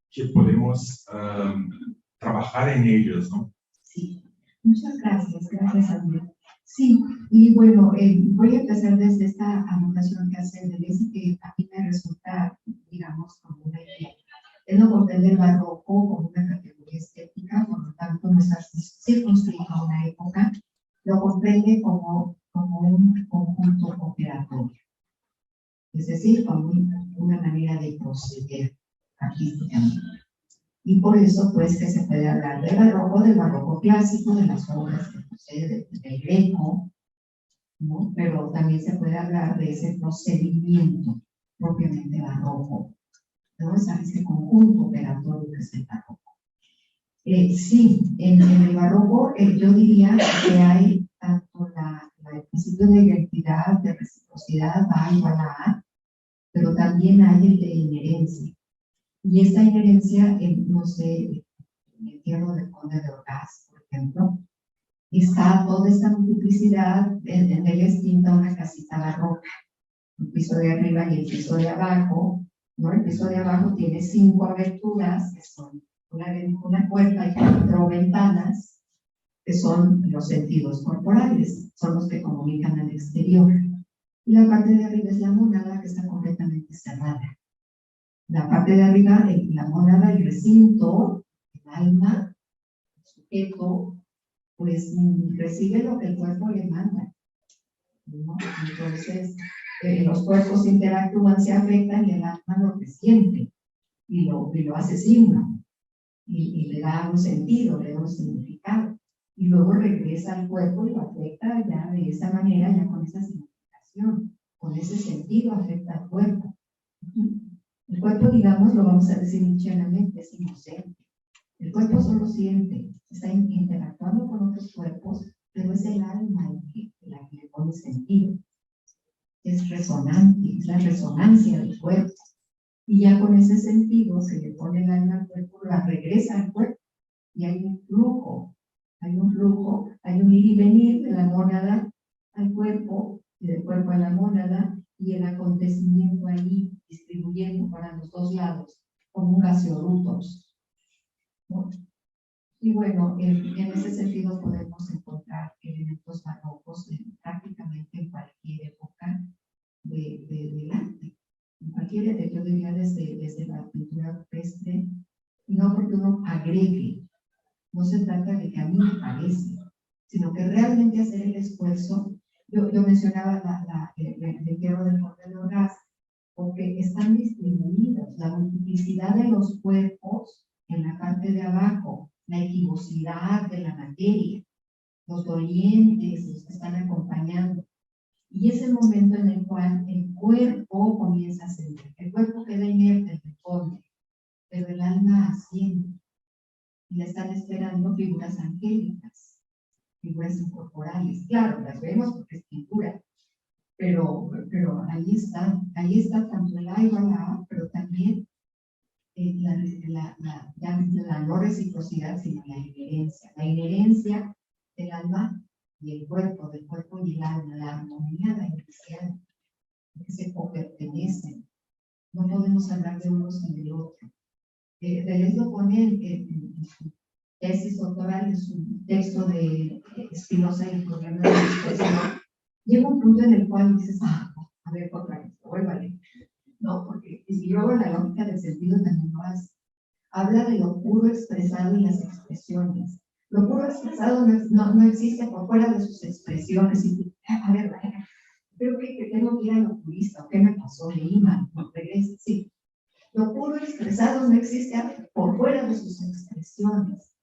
que podemos trabajar en ellos, ¿no? Sí, muchas gracias Andrés. Sí, y bueno, voy a empezar desde esta anotación que hace Deleuze, que a mí me resulta, digamos, como una idea. Él no comprende el barroco como una categoría estética, por lo tanto no está circunscrito a una época, lo comprende como un conjunto operatorio, es decir, como una manera de proceder artísticamente. Y por eso, pues, que se puede hablar del barroco clásico, de las obras del Greco, ¿no? Pero también se puede hablar de ese procedimiento propiamente barroco, ¿no? Ese conjunto operatorio que es el barroco. Sí, en el barroco yo diría que hay tanto el principio de identidad, de reciprocidad, A igual a A, pero también hay el de inherencia. Y esta inherencia, no sé, en el Entierro del Conde de Orgaz, por ejemplo, está toda esta multiplicidad, en el extinta una casita barroca, el piso de arriba y el piso de abajo, ¿no? El piso de abajo tiene 5 aberturas, que son una puerta y 4 ventanas, que son los sentidos corporales, son los que comunican al exterior. Y la parte de arriba es la mónada, que está completamente cerrada. La parte de arriba, la mónada, el recinto, el alma, el sujeto, pues recibe lo que el cuerpo le manda, ¿no? Entonces, los cuerpos interactúan, se afectan y el alma lo resiente y lo hace signo y le da un sentido, le da un significado. Y luego regresa al cuerpo y lo afecta ya de esa manera, ya con esa significación, con ese sentido afecta al cuerpo. El cuerpo, digamos, lo vamos a decir nietzscheanamente, es inocente. El cuerpo solo siente, está interactuando con otros cuerpos, pero es el alma la que le pone sentido. Es resonante, es la resonancia del cuerpo. Y ya con ese sentido se le pone el alma al cuerpo, la regresa al cuerpo. Y hay un flujo, hay un ir y venir de la mónada al cuerpo, y del cuerpo a la mónada, y el acontecimiento ahí distribuyendo para los dos lados, como un gaseoductos, ¿no? Y bueno, en ese sentido podemos encontrar elementos barrocos prácticamente en cualquier época del arte. En cualquier época, yo diría desde la pintura rupestre, y no porque uno agregue, no se trata de que a mí me parece, sino que realmente hacer el esfuerzo. Yo mencionaba el entierro del Conde de Orgaz, porque están distribuidos, la multiplicidad de los cuerpos en la parte de abajo, la equivocidad de la materia, los dolientes, los que están acompañando. Y es el momento en el cual el cuerpo comienza a sentir. El cuerpo queda inerte, responde, pero el alma asciende. Y le están esperando figuras angélicas. figuras incorporales. Claro, las vemos porque es pintura, pero ahí está tanto el A igual a A, pero también la no reciprocidad, sino la inherencia del alma y el cuerpo, del cuerpo y el alma, la armonía, la inicial, que se pertenecen. No podemos hablar de uno sin el otro. Deleuze lo pone en su tesis doctoral, en su texto de Spinoza y el problema de la expresión. Llega un punto en el cual dices, a ver, otra vez, vuélvale. No, porque si luego la lógica del sentido también lo hace. Habla de lo puro expresado en las expresiones. Lo puro expresado no existe por fuera de sus expresiones. Y, a ver, creo que tengo que ir al oculista, ¿qué me pasó? Leí mal, no regrese, sí. Lo puro expresado no existe por fuera de sus expresiones.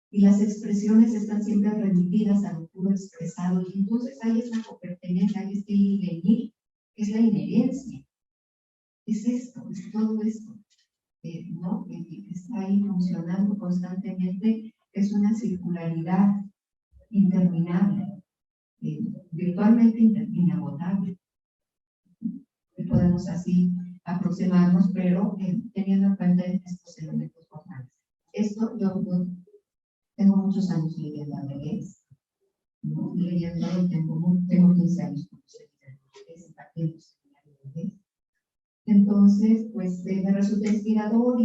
Y las expresiones están siempre remitidas a lo puro expresado. Y entonces ahí es la copertenencia, ahí está el venir, es la inherencia. Es esto, es todo esto. ¿No? Que está ahí funcionando constantemente, es una circularidad interminable, virtualmente inagotable. Y podemos así aproximarnos, pero teniendo en cuenta estos elementos formales. Esto yo tengo muchos años leyendo a Deleuze, ¿no? Leyendo, tengo 15 años como Deleuze. Entonces, pues me resulta inspirador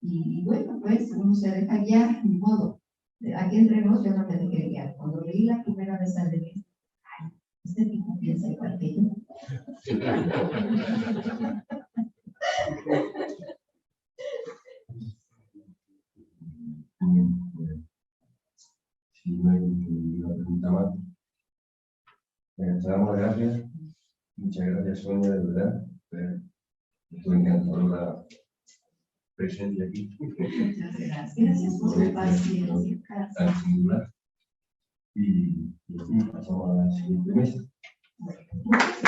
y bueno, pues uno se deja guiar, ni modo. Aquí entre nos yo no me dejé guiar. Cuando leí la primera vez a Deleuze, ay, este tipo piensa igual que yo. Si no hay ninguna pregunta más, te damos las gracias. Muchas gracias, Sonia, de verdad. Estoy encantado la presencia aquí. Muchas gracias. Gracias por su paciencia. Tan singular. Y pasamos a la siguiente mesa. Bueno, muchas gracias.